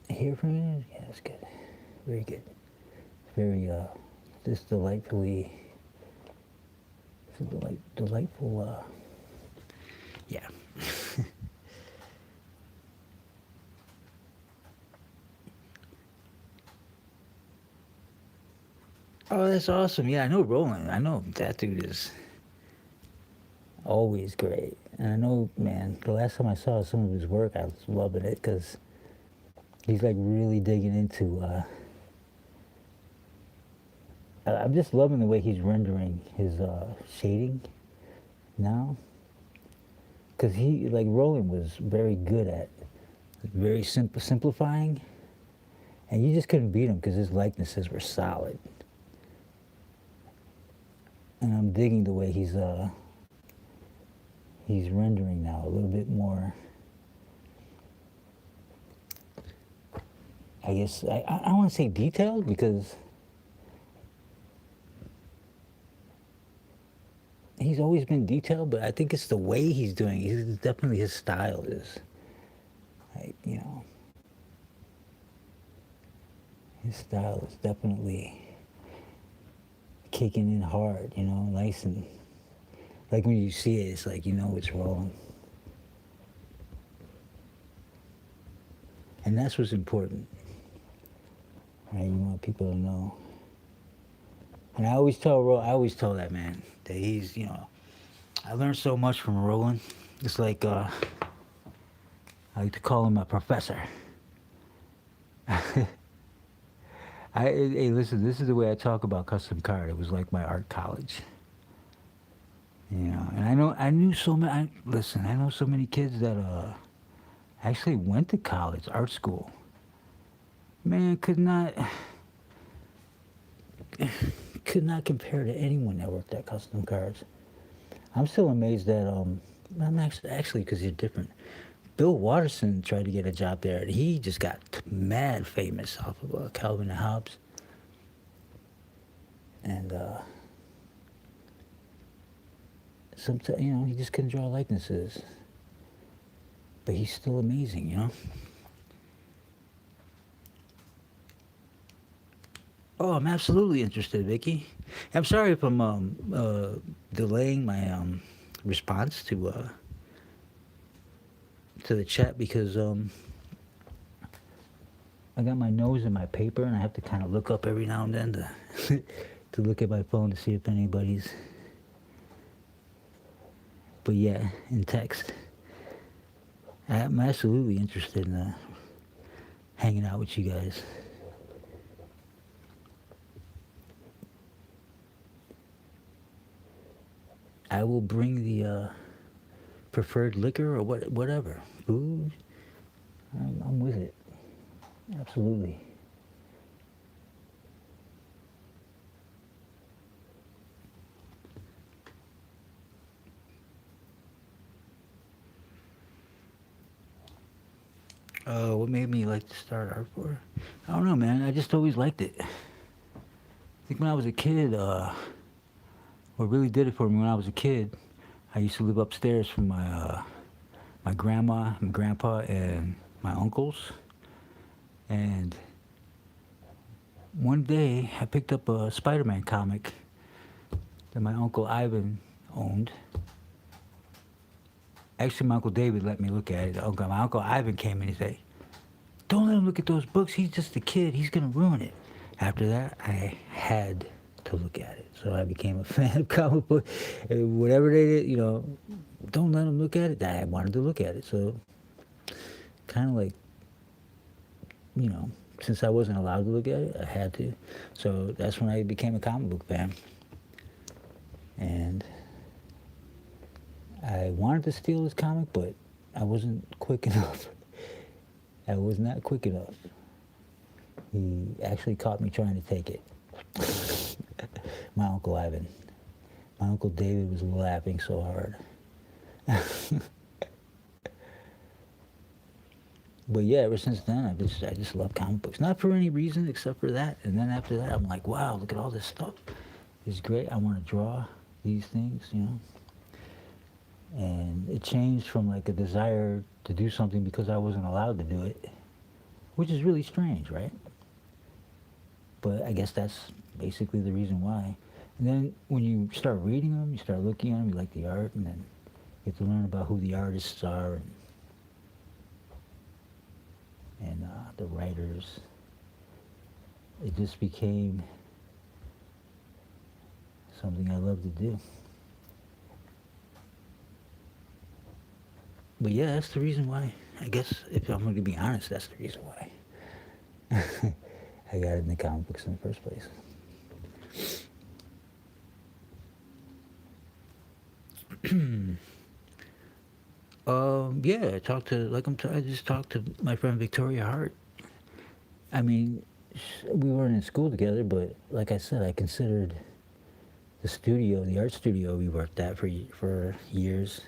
hear from you. Yeah, it's good. Very good. Very just delightfully. Delightful. Yeah. Oh, that's awesome. Yeah, I know Roland. I know that dude is always great. And I know, man, the last time I saw some of his work, I was loving it, because he's like really digging into. I'm just loving the way he's rendering his shading now. Because Roland was very good at very simplifying. And you just couldn't beat him because his likenesses were solid. And I'm digging the way he's rendering now a little bit more. I guess I don't want to say detailed, because he's always been detailed, but I think it's the way he's doing it. It's definitely his style is, his style is definitely kicking in hard, nice, and like when you see it, it's like it's rolling. And that's what's important, right? You want people to know. And I always tell that man that he's, I learned so much from Roland. It's like, I like to call him my professor. Hey, listen, this is the way I talk about custom card. It was like my art college. And I knew so many. Listen, I know so many kids that actually went to college, art school. Man, could not compare to anyone that worked at custom cards. I'm still amazed that I'm actually because you're different. Bill Watterson tried to get a job there, and he just got mad famous off of Calvin and Hobbes. And sometimes, he just couldn't draw likenesses. But he's still amazing. Oh, I'm absolutely interested, Vicky. I'm sorry if I'm delaying my response to the chat because I got my nose in my paper and I have to kind of look up every now and then to to look at my phone to see if anybody's. But yeah, in text. I'm absolutely interested in hanging out with you guys. I will bring the preferred liquor or whatever. Food. I'm with it. Absolutely. What made me like to start art for? I don't know, man. I just always liked it. I think when I was a kid, what really did it for me when I was a kid, I used to live upstairs from my grandma and grandpa and my uncles. And one day, I picked up a Spider-Man comic that my Uncle Ivan owned. Actually, my Uncle David let me look at it. My Uncle Ivan came in and said, "Don't let him look at those books. He's just a kid. He's going to ruin it." After that, I had to look at it. So I became a fan of comic book. Whatever they did, don't let him look at it. I wanted to look at it. So kind of like, since I wasn't allowed to look at it, I had to. So that's when I became a comic book fan. And I wanted to steal his comic, but I wasn't quick enough. I was not quick enough. He actually caught me trying to take it. My Uncle Ivan. My Uncle David was laughing so hard. But yeah, ever since then, I just love comic books. Not for any reason except for that. And then after that, I'm like, wow, look at all this stuff. It's great. I want to draw these things, And it changed from like a desire to do something because I wasn't allowed to do it, which is really strange, right? But I guess that's basically the reason why. And then when you start reading them, you start looking at them, you like the art, and then you get to learn about who the artists are and the writers. It just became something I love to do. But yeah, that's the reason why. I guess if I'm going to be honest, that's the reason why. I got into comic books in the first place. Yeah, I just talked to my friend Victoria Hart. I mean, we weren't in school together, but like I said, I considered the art studio we worked at for years,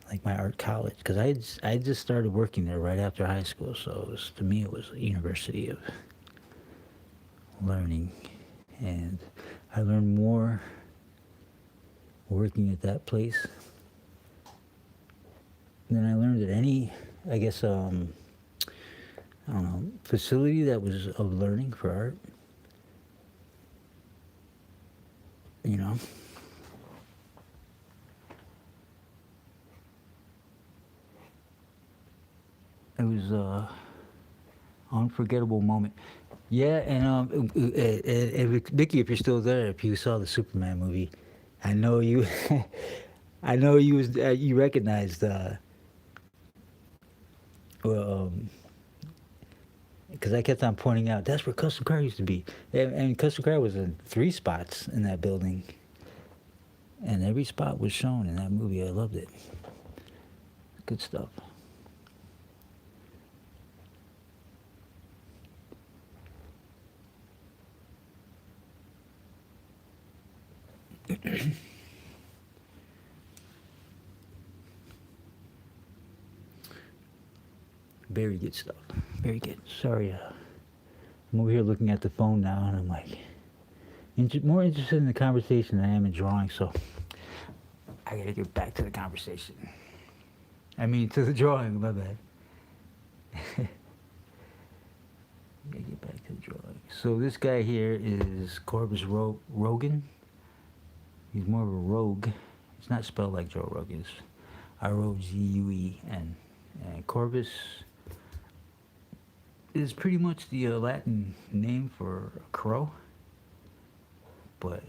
like my art college, because I just started working there right after high school. So to me, it was a university of learning, and I learned more working at that place than I learned at any, I guess, I don't know, facility that was of learning for art. It was a unforgettable moment. Yeah, and Vicky, if you're still there, if you saw the Superman movie, I know you, I know you recognized Well, because I kept on pointing out that's where Custom Car used to be, and Custom Car was in 3 spots in that building, and every spot was shown in that movie. I loved it. Good stuff. Very good stuff. Very good. Sorry, I'm over here looking at the phone now, and I'm like, more interested in the conversation than I am in drawing, so I gotta get back to the conversation. I mean, to the drawing, my bad. Gotta get back to the drawing. So this guy here is Corvus Rogan. He's more of a rogue. It's not spelled like Joe Rogan. It's Rogun. And Corvus is pretty much the Latin name for a crow. But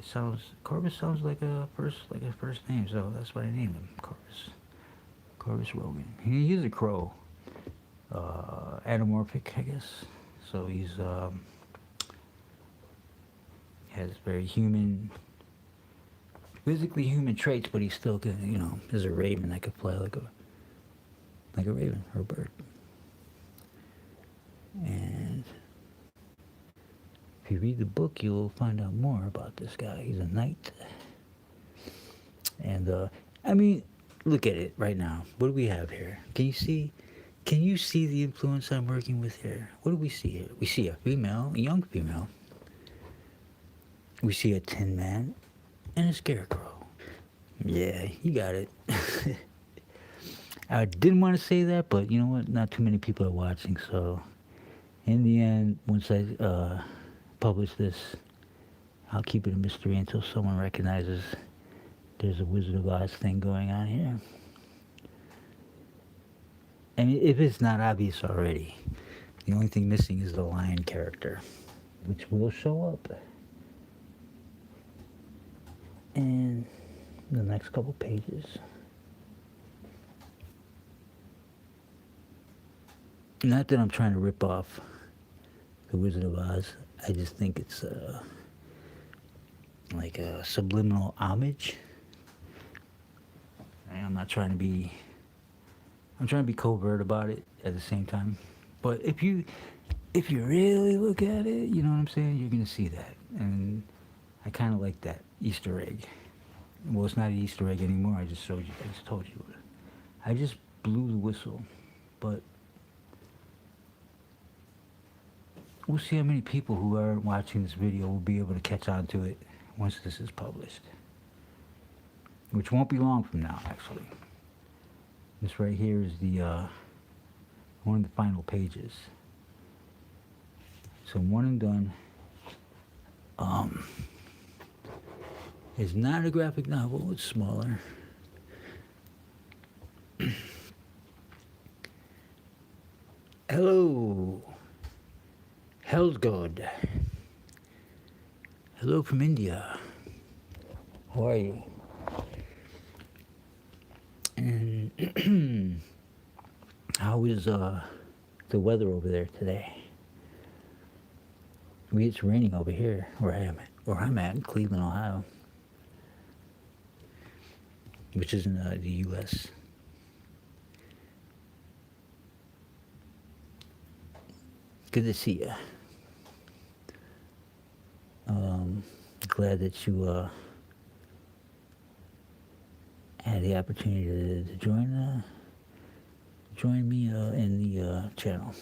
Corvus sounds like a first name, so that's why I named him Corvus Rogan. He's a crow, anamorphic, I guess. So he's has very physically human traits, but he's still good. Is a raven that could fly like a raven or a bird. And if you read the book, you'll find out more about this guy. He's a knight. And, I mean, look at it right now. What do we have here? Can you see the influence I'm working with here? What do we see here? We see a young female. We see a Tin Man and a Scarecrow. Yeah, you got it. I didn't want to say that, but you know what? Not too many people are watching, so in the end, once I publish this, I'll keep it a mystery until someone recognizes there's a Wizard of Oz thing going on here. And if it's not obvious already, the only thing missing is the lion character, which will show up in the next couple pages. Not that I'm trying to rip off the Wizard of Oz. I just think it's like a subliminal homage. I'm trying to be covert about it at the same time. But if you really look at it, you know what I'm saying, you're gonna see that. And I kind of like that Easter egg. Well, it's not an Easter egg anymore. I just told you. I just blew the whistle, but we'll see how many people who aren't watching this video will be able to catch on to it once this is published. Which won't be long from now, actually. This right here is one of the final pages. So one and done. It's not a graphic novel, it's smaller. Hello. Hell's God. Hello from India. How are you? And how is the weather over there today? It's raining over here where I'm at in Cleveland, Ohio, which is in the U.S. Good to see you. Glad that you had the opportunity to join me in the channel.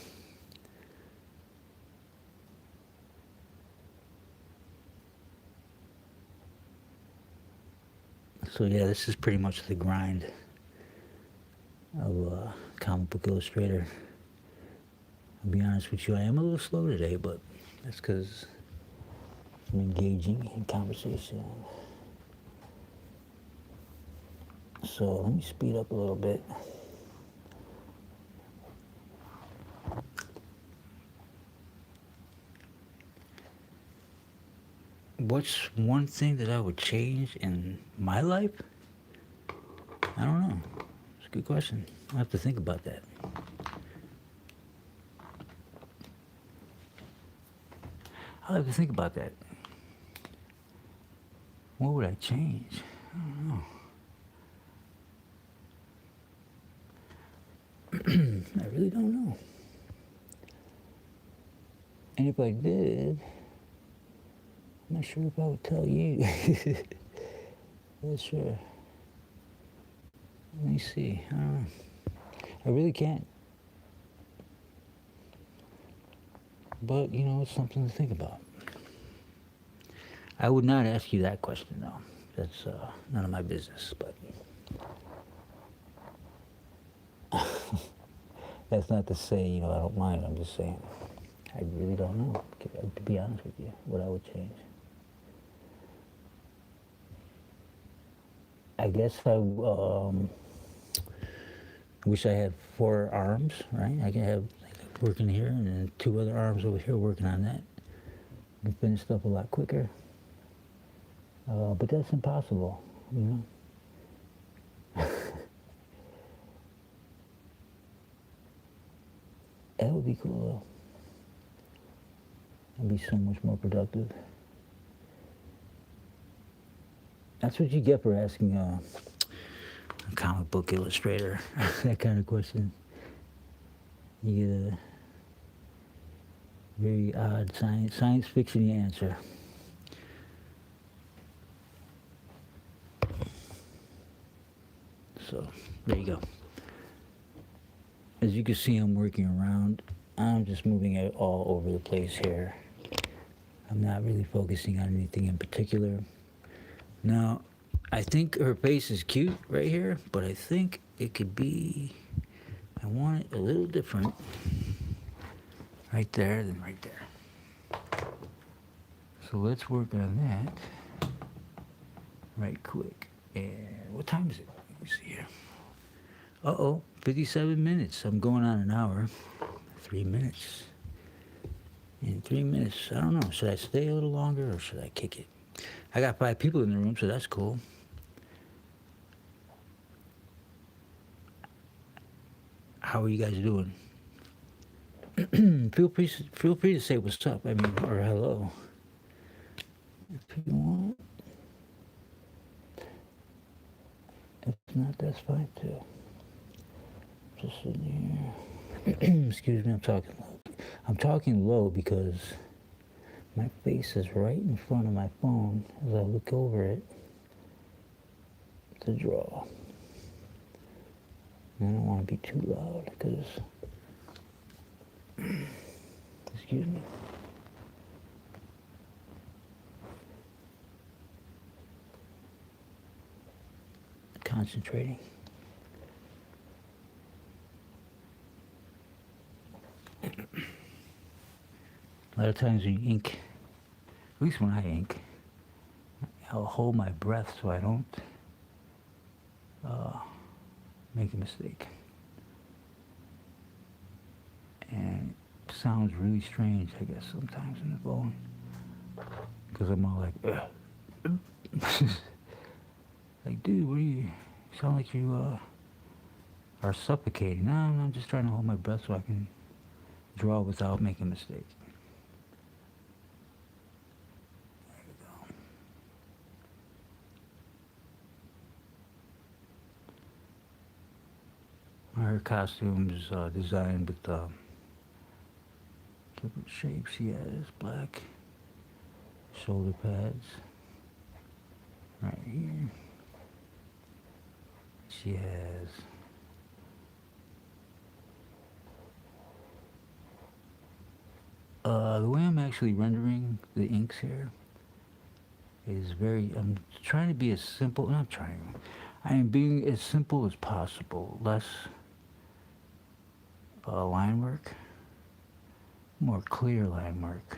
So yeah, this is pretty much the grind of a comic book illustrator. I'll be honest with you, I am a little slow today, but that's because I'm engaging in conversation. So let me speed up a little bit. What's one thing that I would change in my life? I don't know. It's a good question. I'll have to think about that. I'll have to think about that. What would I change? I really don't know. And if I did, I'm not sure if I would tell you. Not sure. Let me see. I don't know. I really can't. But, you know, it's something to think about. I would not ask you that question, though. That's none of my business, but... That's not to say, you know, I don't mind. I'm just saying, I really don't know, to be honest with you, what I would change. I guess I wish I had 4 arms, right? I could have working here and then 2 other arms over here working on that. And finish stuff a lot quicker. But that's impossible, you know? That would be cool, though. I'd be so much more productive. That's what you get for asking a comic book illustrator that kind of question. You get a very odd science fiction answer. So, there you go. As you can see, I'm working around. I'm just moving it all over the place here. I'm not really focusing on anything in particular. Now, I think her face is cute right here, but I think it could be, I want it a little different. Right there, then right there. So let's work on that right quick. And what time is it? Let me see here. 57 minutes. I'm going on an hour. 3 minutes. In 3 minutes, I don't know. Should I stay a little longer or should I kick it? I got 5 people in the room, so that's cool. How are you guys doing? feel free to say what's up. I mean, or hello. If you want. If not, that's fine too. Just sitting here. Excuse me, I'm talking low. I'm talking low because my face is right in front of my phone as I look over it to draw. I don't want to be too loud because, excuse me. Concentrating. A lot of times when you ink, at least when I ink, I'll hold my breath so I don't make a mistake. And it sounds really strange, I guess, sometimes in the phone. Because I'm all like, like, dude, what are you sound like you are suffocating. No, I'm just trying to hold my breath so I can draw without making mistakes. Her costume is designed with different shapes. She has black shoulder pads right here. She has the way I'm actually rendering the inks here is I'm trying to be as simple, not trying, I am being as simple as possible, less line work, more clear line work.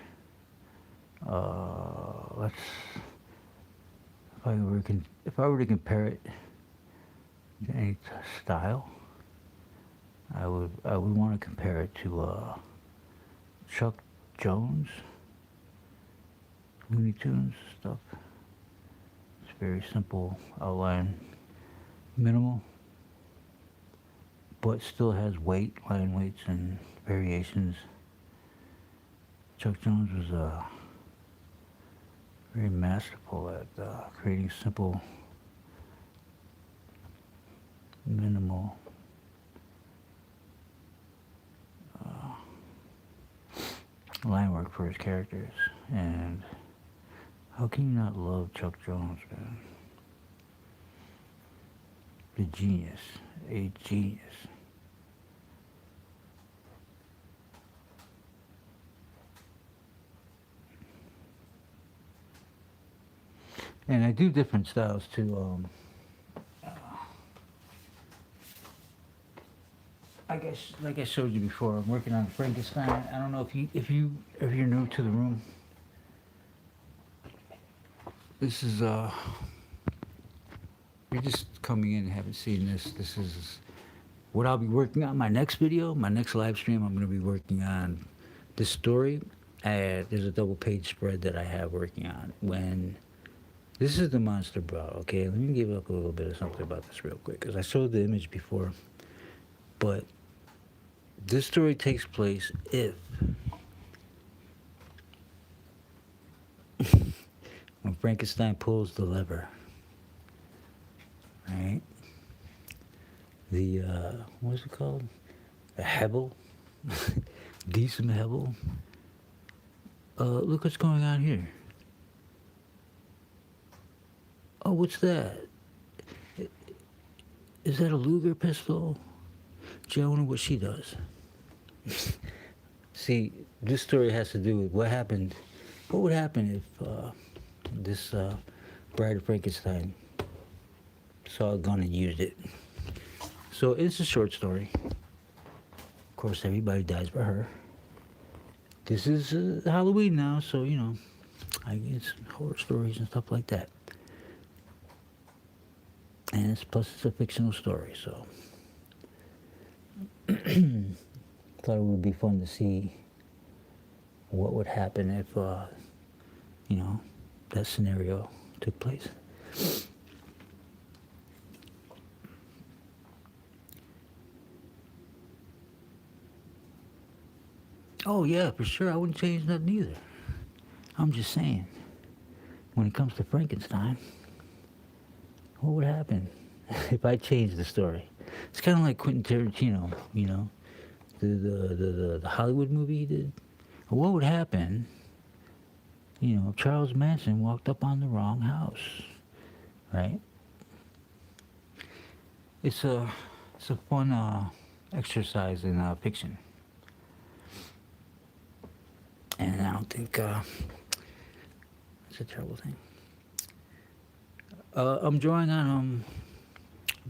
If I were to compare it to any style, I would want to compare it to Chuck Jones, Looney Tunes stuff. It's very simple outline, minimal, but still has line weights and variations. Chuck Jones was very masterful at creating simple, minimal line work for his characters. And how can you not love Chuck Jones, man? The genius, a genius. And I do different styles too. I guess, like I showed you before, I'm working on Frankenstein. I don't know if you're new to the room. This is you're just coming in and haven't seen this. This is what I'll be working on. My next video, my next live stream, I'm going to be working on this story. There's a double page spread that I have working on. When this is the monster bra, okay? Let me give up a little bit of something about this real quick, because I showed the image before. But this story takes place if when Frankenstein pulls the lever, right? The, what is it called? A Hebel? Decent Hebel? Look what's going on here. Oh, what's that? Is that a Luger pistol? Gee, I wonder what she does. See, this story has to do with what happened. What would happen if this Bride of Frankenstein saw a gun and used it? So it's a short story. Of course, everybody dies but her. This is Halloween now, so, you know, I guess horror stories and stuff like that. And plus it's a fictional story, so thought it would be fun to see what would happen if, you know, that scenario took place. Oh yeah, for sure, I wouldn't change nothing either. I'm just saying, when it comes to Frankenstein, what would happen if I changed the story? It's kind of like Quentin Tarantino, you know, the Hollywood movie he did. What would happen, you know, if Charles Manson walked up on the wrong house, right? It's a fun exercise in fiction, and I don't think it's a terrible thing. I'm drawing on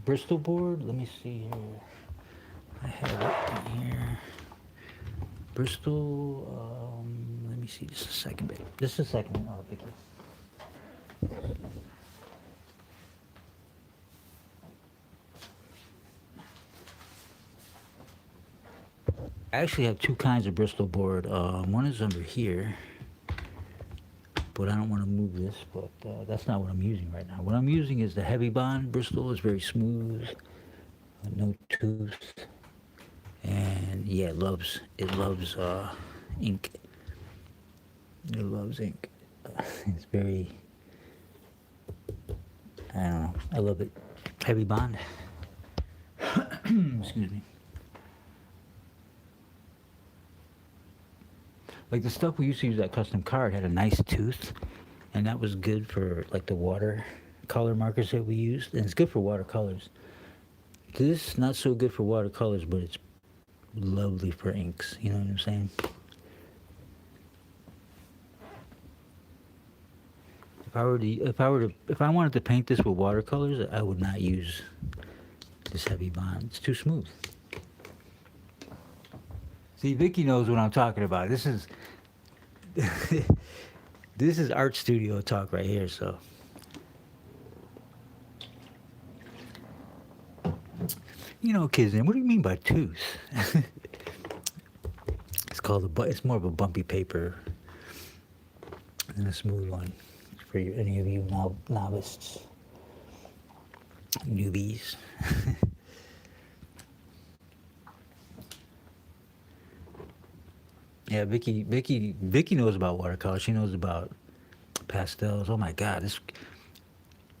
Bristol board. Let me see here. I have it in here. Bristol. Let me see. Just a second, babe. Just a second, Vicky. I actually have two kinds of Bristol board. One is under here, but I don't want to move this, but that's not what I'm using right now. What I'm using is the Heavy Bond Bristol. It's very smooth, no tooth, and yeah, it loves ink. It loves ink. It's very, I don't know, I love it. Heavy Bond. Excuse me. Like the stuff we used to use, that custom card had a nice tooth, and that was good for like the watercolor markers that we used, and it's good for watercolors. This, not so good for watercolors, but it's lovely for inks, you know what I'm saying? If I wanted to paint this with watercolors, I would not use this Heavy Bond. It's too smooth. See, Vicky knows what I'm talking about. This is this is art studio talk right here. So, you know, kids, what do you mean by tooth? It's more of a bumpy paper than a smooth one. For any of you novices, newbies. Yeah, Vicky knows about watercolor. She knows about pastels. Oh my God, this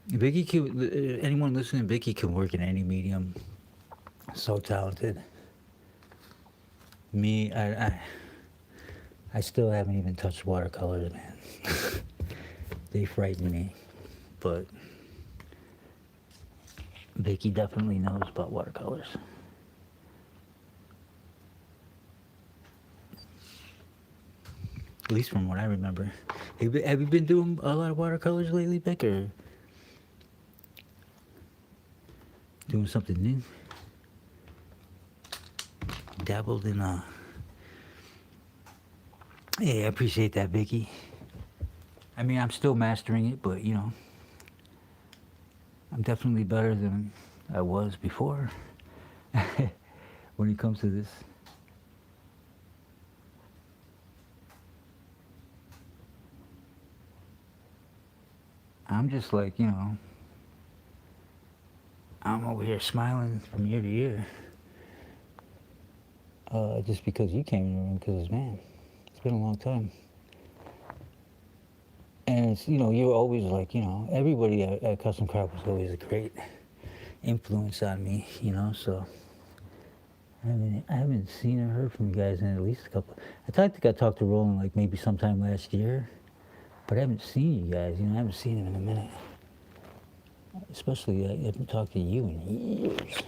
Vicky can. Anyone listening, Vicky can work in any medium. So talented. Me, I still haven't even touched watercolors, man. They frighten me, but Vicky definitely knows about watercolors. At least from what I remember. Have you been doing a lot of watercolors lately, Vic, or doing something new? Dabbled in Hey, I appreciate that, Vicky. I mean, I'm still mastering it, but I'm definitely better than I was before when it comes to this. I'm just like, I'm over here smiling from year to year. Just because you came in the room, because, man, it's been a long time. And it's, you're always like, everybody at Custom Craft was always a great influence on me, so I haven't seen or heard from you guys in at least a couple. think I talked to Roland like maybe sometime last year, but I haven't seen you guys, I haven't seen him in a minute. Especially, I haven't talked to you in years.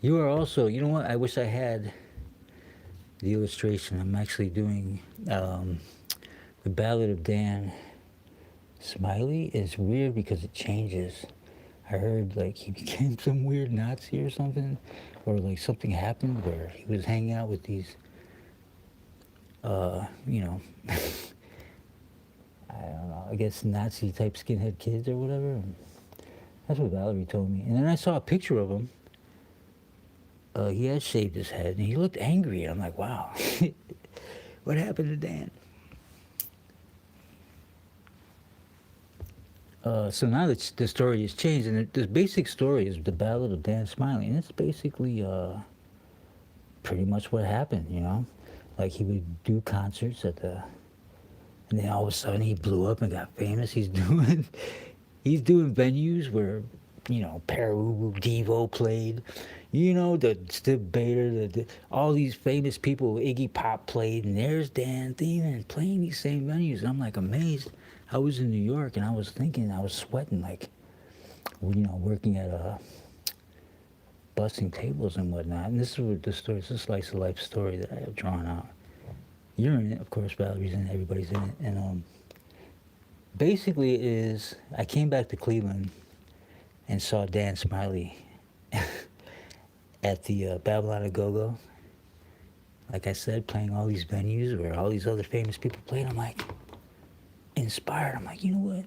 You are also, you know what, I wish I had the illustration. I'm actually doing the Ballad of Dan Smiley. Is weird because it changes. I heard like he became some weird Nazi or something, or like something happened where he was hanging out with these, I don't know, I guess Nazi type skinhead kids or whatever. And that's what Valerie told me. And then I saw a picture of him. He had shaved his head and he looked angry. I'm like, wow, what happened to Dan? So now that the story has changed, and the basic story is the Ballad of Dan Smiley, and it's basically pretty much what happened, Like he would do concerts and then all of a sudden he blew up and got famous. He's doing venues where, Peru, Devo played, the Steve Bader, all these famous people, Iggy Pop played, and there's Dan Thielen playing these same venues. And I'm like amazed. I was in New York and I was thinking, I was sweating, like, working at busting tables and whatnot. And this is what the story, it's a slice of life story that I have drawn out. You're in it, of course, Valerie's in it, everybody's in it. And basically is, I came back to Cleveland and saw Dan Smiley at the Babylon A Go-Go. Like I said, playing all these venues where all these other famous people played. I'm like, inspired. I'm like, you know what?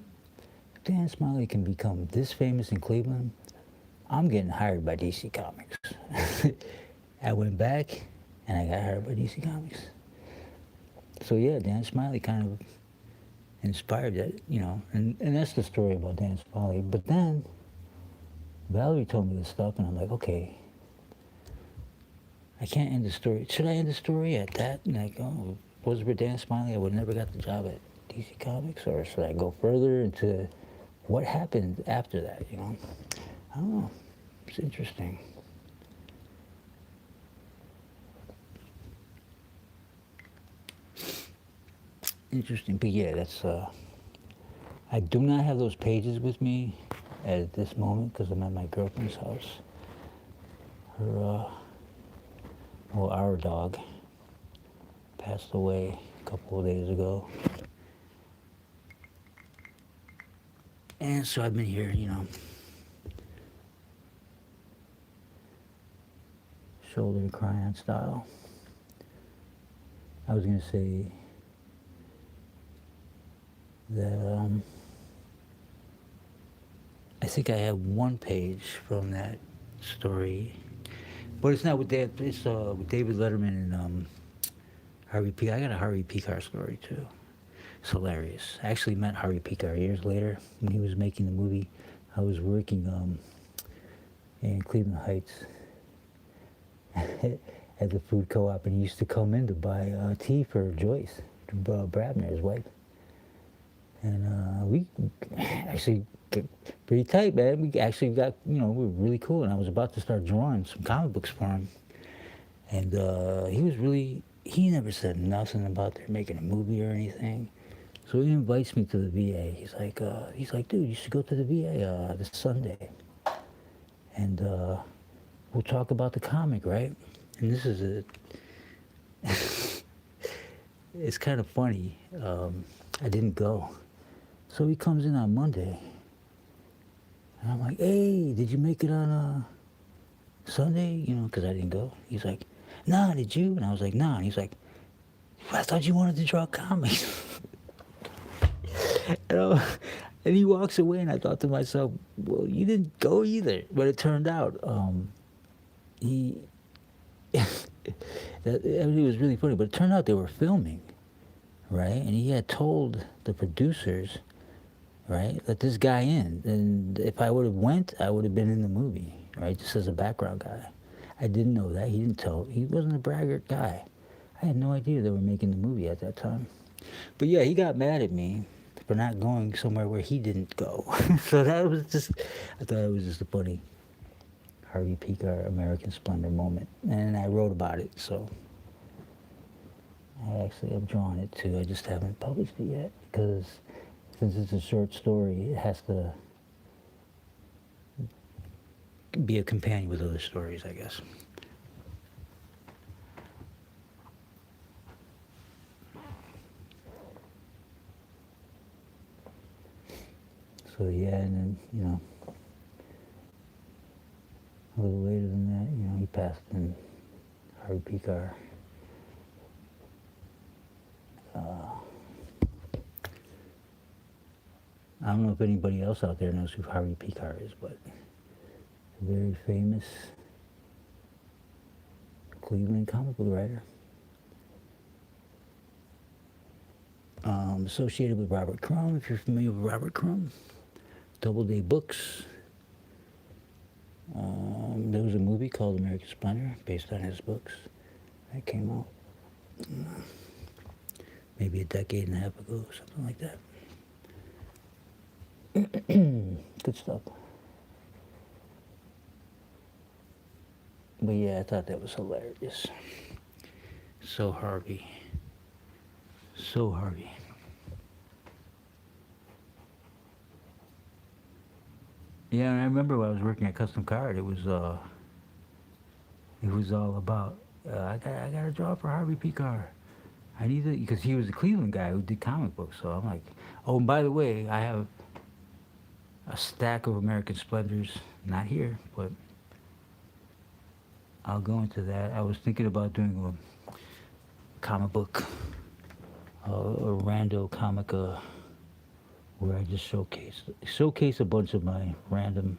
If Dan Smiley can become this famous in Cleveland, I'm getting hired by DC Comics. I went back and I got hired by DC Comics. So yeah, Dan Smiley kind of inspired that, and that's the story about Dan Smiley. But then Valerie told me this stuff and I'm like, okay, I can't end the story. Should I end the story at that? And like, oh, was it for Dan Smiley, I would never got the job at DC Comics, or should I go further into what happened after that, I don't know. It's interesting. Interesting, but yeah, that's, I do not have those pages with me at this moment because I'm at my girlfriend's house. Our dog passed away a couple of days ago. And so I've been here, shoulder to cry on style. I was going to say that I think I have one page from that story, but it's not with that. It's with David Letterman and Harvey P. I got a Harvey Picar story too. It's hilarious. I actually met Harvey Picar years later when he was making the movie. I was working in Cleveland Heights at the food co-op, and he used to come in to buy tea for Joyce, Brabner, his wife. And we actually get pretty tight, man. We actually got, we were really cool. And I was about to start drawing some comic books for him. And he never said nothing about they're making a movie or anything. So he invites me to the VA. He's like, dude, you should go to the VA this Sunday. And we'll talk about the comic, right? And this is it's kind of funny. I didn't go. So he comes in on Monday. And I'm like, hey, did you make it on Sunday? Because I didn't go. He's like, nah, did you? And I was like, nah. And he's like, I thought you wanted to draw comics. And he walks away, and I thought to myself, well, you didn't go either. But it turned out he it was really funny. But it turned out they were filming, right? And he had told the producers, right, let this guy in. And if I would have went, I would have been in the movie, right, just as a background guy. I didn't know that. He didn't tell. He wasn't a braggart guy. I had no idea they were making the movie at that time. But yeah, he got mad at me for not going somewhere where he didn't go. So that was just, I thought it was just a funny Harvey Picar American Splendor moment. And I wrote about it, so I actually have drawn it too. I just haven't published it yet because since it's a short story, it has to be a companion with other stories, I guess. So yeah, and then, a little later than that, he passed in Harvey Picar. I don't know if anybody else out there knows who Harvey Picar is, but a very famous Cleveland comic book writer. Associated with Robert Crumb, if you're familiar with Robert Crumb. Doubleday Books. There was a movie called American Splendor based on his books that came out maybe a decade and a half ago, something like that. Good stuff. But yeah, I thought that was hilarious. So Harvey. So Harvey. Yeah, and I remember when I was working at Custom Card, it was all about I got a job for Harvey Picar. I need to, because he was a Cleveland guy who did comic books. So I'm like, oh, and by the way, I have a stack of American Splendors, not here, but I'll go into that. I was thinking about doing a comic book, a rando comic, where I just showcase a bunch of my random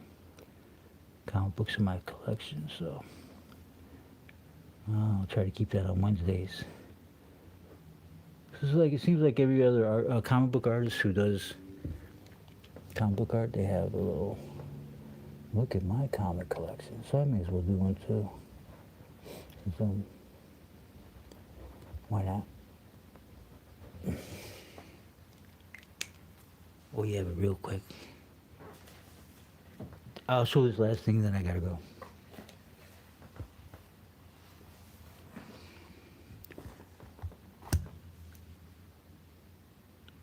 comic books in my collection. So I'll try to keep that on Wednesdays. It seems like every other comic book artist who does comic book art, they have a little look at my comic collection. So I may as well do one too. So why not? Oh yeah, but real quick, I'll show this last thing, then I gotta go.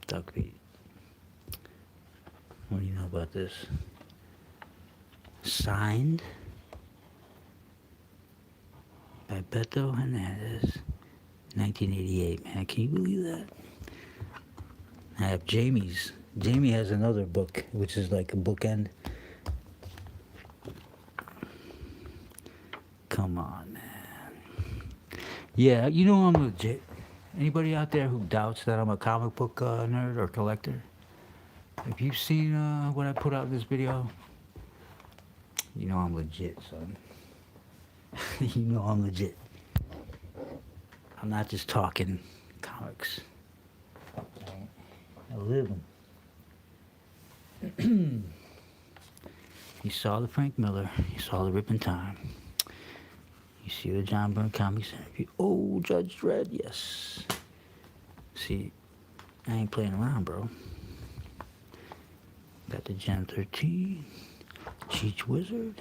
Duck feet. What do you know about this? Signed by Beto Hernandez, 1988. Man, can you believe that? I have Jamie's. Jamie has another book, which is like a bookend. Come on, man. Yeah, I'm legit. Anybody out there who doubts that I'm a comic book nerd or collector? If you've seen what I put out in this video, you know I'm legit, son. You know I'm legit. I'm not just talking comics. I live them. You saw the Frank Miller. You saw the Rip and Time. You see the John Byrne Comics interview. Oh, Judge Dredd, yes. See, I ain't playing around, bro. Got the Gen 13. Cheech Wizard.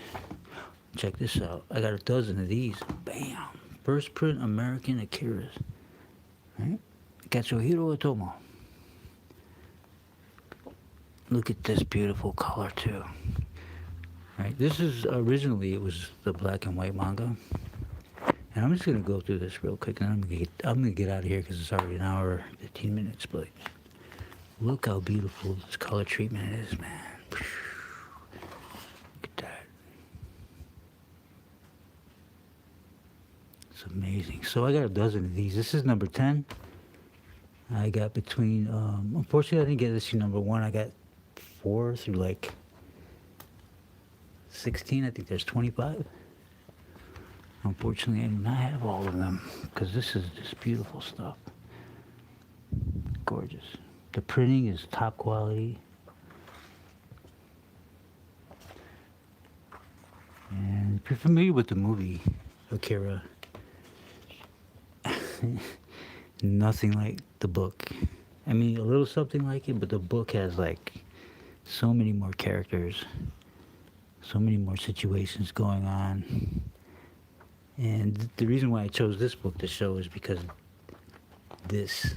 Check this out. I got a dozen of these. Bam. First print American Akiras. Right? Katsuhiro Otomo. Look at this beautiful color too. Right? This is originally, it was the black and white manga. And I'm just gonna go through this real quick, and I'm gonna get out of here because it's already an hour, 15 minutes. But look how beautiful this color treatment is, man. Look at that. It's amazing. So I got a dozen of these. This is number 10. I got between. Unfortunately, I didn't get issue number 1. I got 4 through like 16. I think there's 25. Unfortunately, I do not have all of them because this is just beautiful stuff. Gorgeous. The printing is top quality. And if you're familiar with the movie Akira, nothing like the book. I mean, a little something like it, but the book has like so many more characters, so many more situations going on. And the reason why I chose this book to show is because this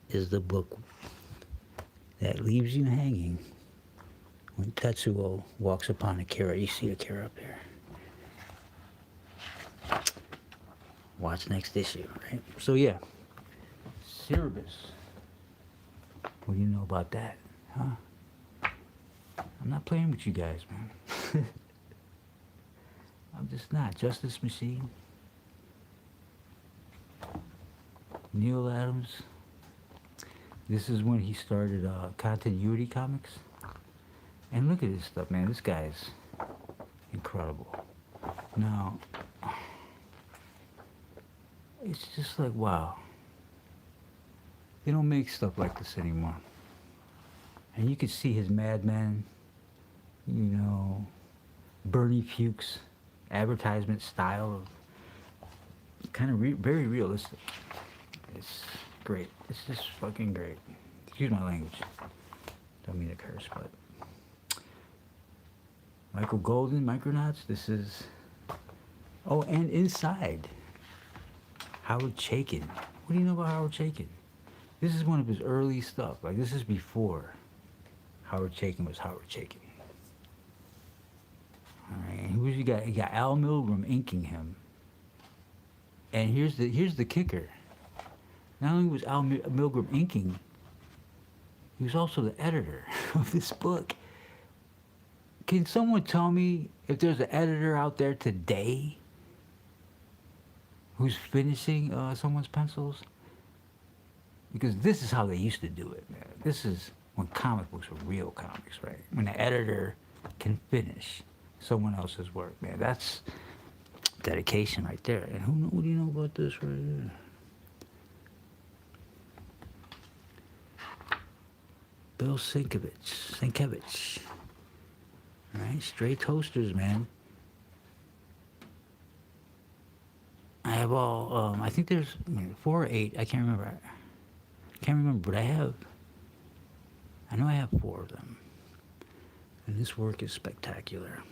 is the book that leaves you hanging when Tetsuo walks upon Akira. You see Akira up there. Watch next issue, right? So yeah, Cerebus. What do you know about that, huh? I'm not playing with you guys, man. I'm just not. Justice Machine. Neil Adams. This is when he started Continuity Comics. And look at this stuff, man. This guy's incredible. Now, it's just like, wow. They don't make stuff like this anymore. And you can see his Mad Men, you know, Bernie Fuchs advertisement style of kind of very realistic. It's great. It's just fucking great. Excuse my language. Don't mean to curse, but Michael Golden, Micronauts. This is, oh, and inside, Howard Chaykin. What do you know about Howard Chaykin? This is one of his early stuff. Like, this is before Howard Chaykin was Howard Chaykin. All right, who you got? You got Al Milgrom inking him. And here's the kicker. Not only was Al Milgrom inking, he was also the editor of this book. Can someone tell me if there's an editor out there today who's finishing someone's pencils? Because this is how they used to do it, man. This is when comic books were real comics, right? When the editor can finish someone else's work, man. That's dedication right there. And what do you know about this right here? Bill Sienkiewicz. All right, Stray Toasters, man. I have all, I think there's 4 or 8, I can't remember. But I know I have 4 of them. And this work is spectacular.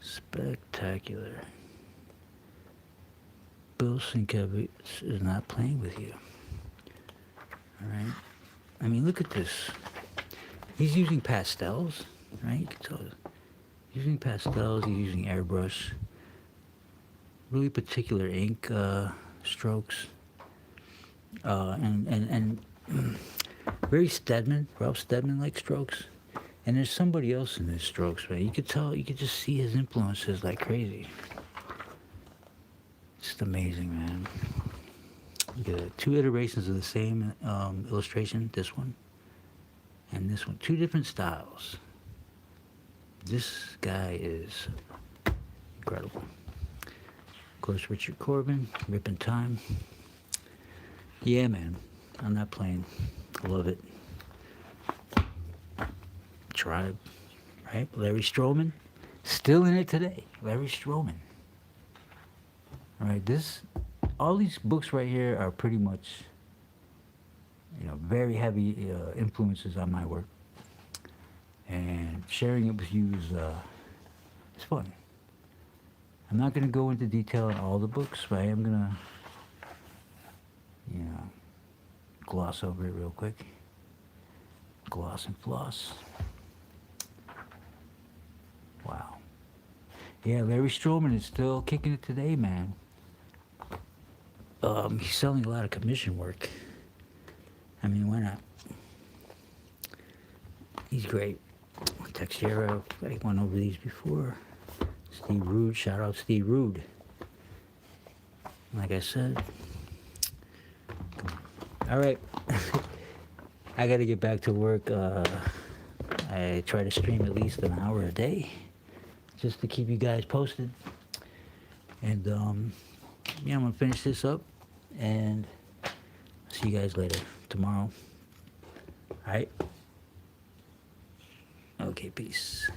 Spectacular. Bill Sienkiewicz is not playing with you. All right? I mean, look at this. He's using pastels, right? You can tell. Using pastels, he's using airbrush. Really particular ink strokes. And very Ralph Steadman-like strokes. And there's somebody else in his strokes, right? You could tell, you could just see his influences like crazy. Just amazing, man. Look at that. 2 iterations of the same illustration, this one and this one. 2 different styles. This guy is incredible. Of course, Richard Corbin, Ripping Time. Yeah, man. I'm not playing. I love it. Tribe, right? Larry Stroman, still in it today. Larry Stroman. All right, all these books right here are pretty much very heavy influences on my work. And sharing it with you is it's fun. I'm not going to go into detail on all the books, but I am going to, gloss over it real quick. Gloss and floss. Wow. Yeah, Larry Stroman is still kicking it today, man. He's selling a lot of commission work. I mean, why not? He's great. Textera, I went over these before. Steve Rude, shout out Steve Rude. Like I said. All right. I got to get back to work. I try to stream at least an hour a day just to keep you guys posted. And, I'm going to finish this up and see you guys later tomorrow. All right. Okay, peace.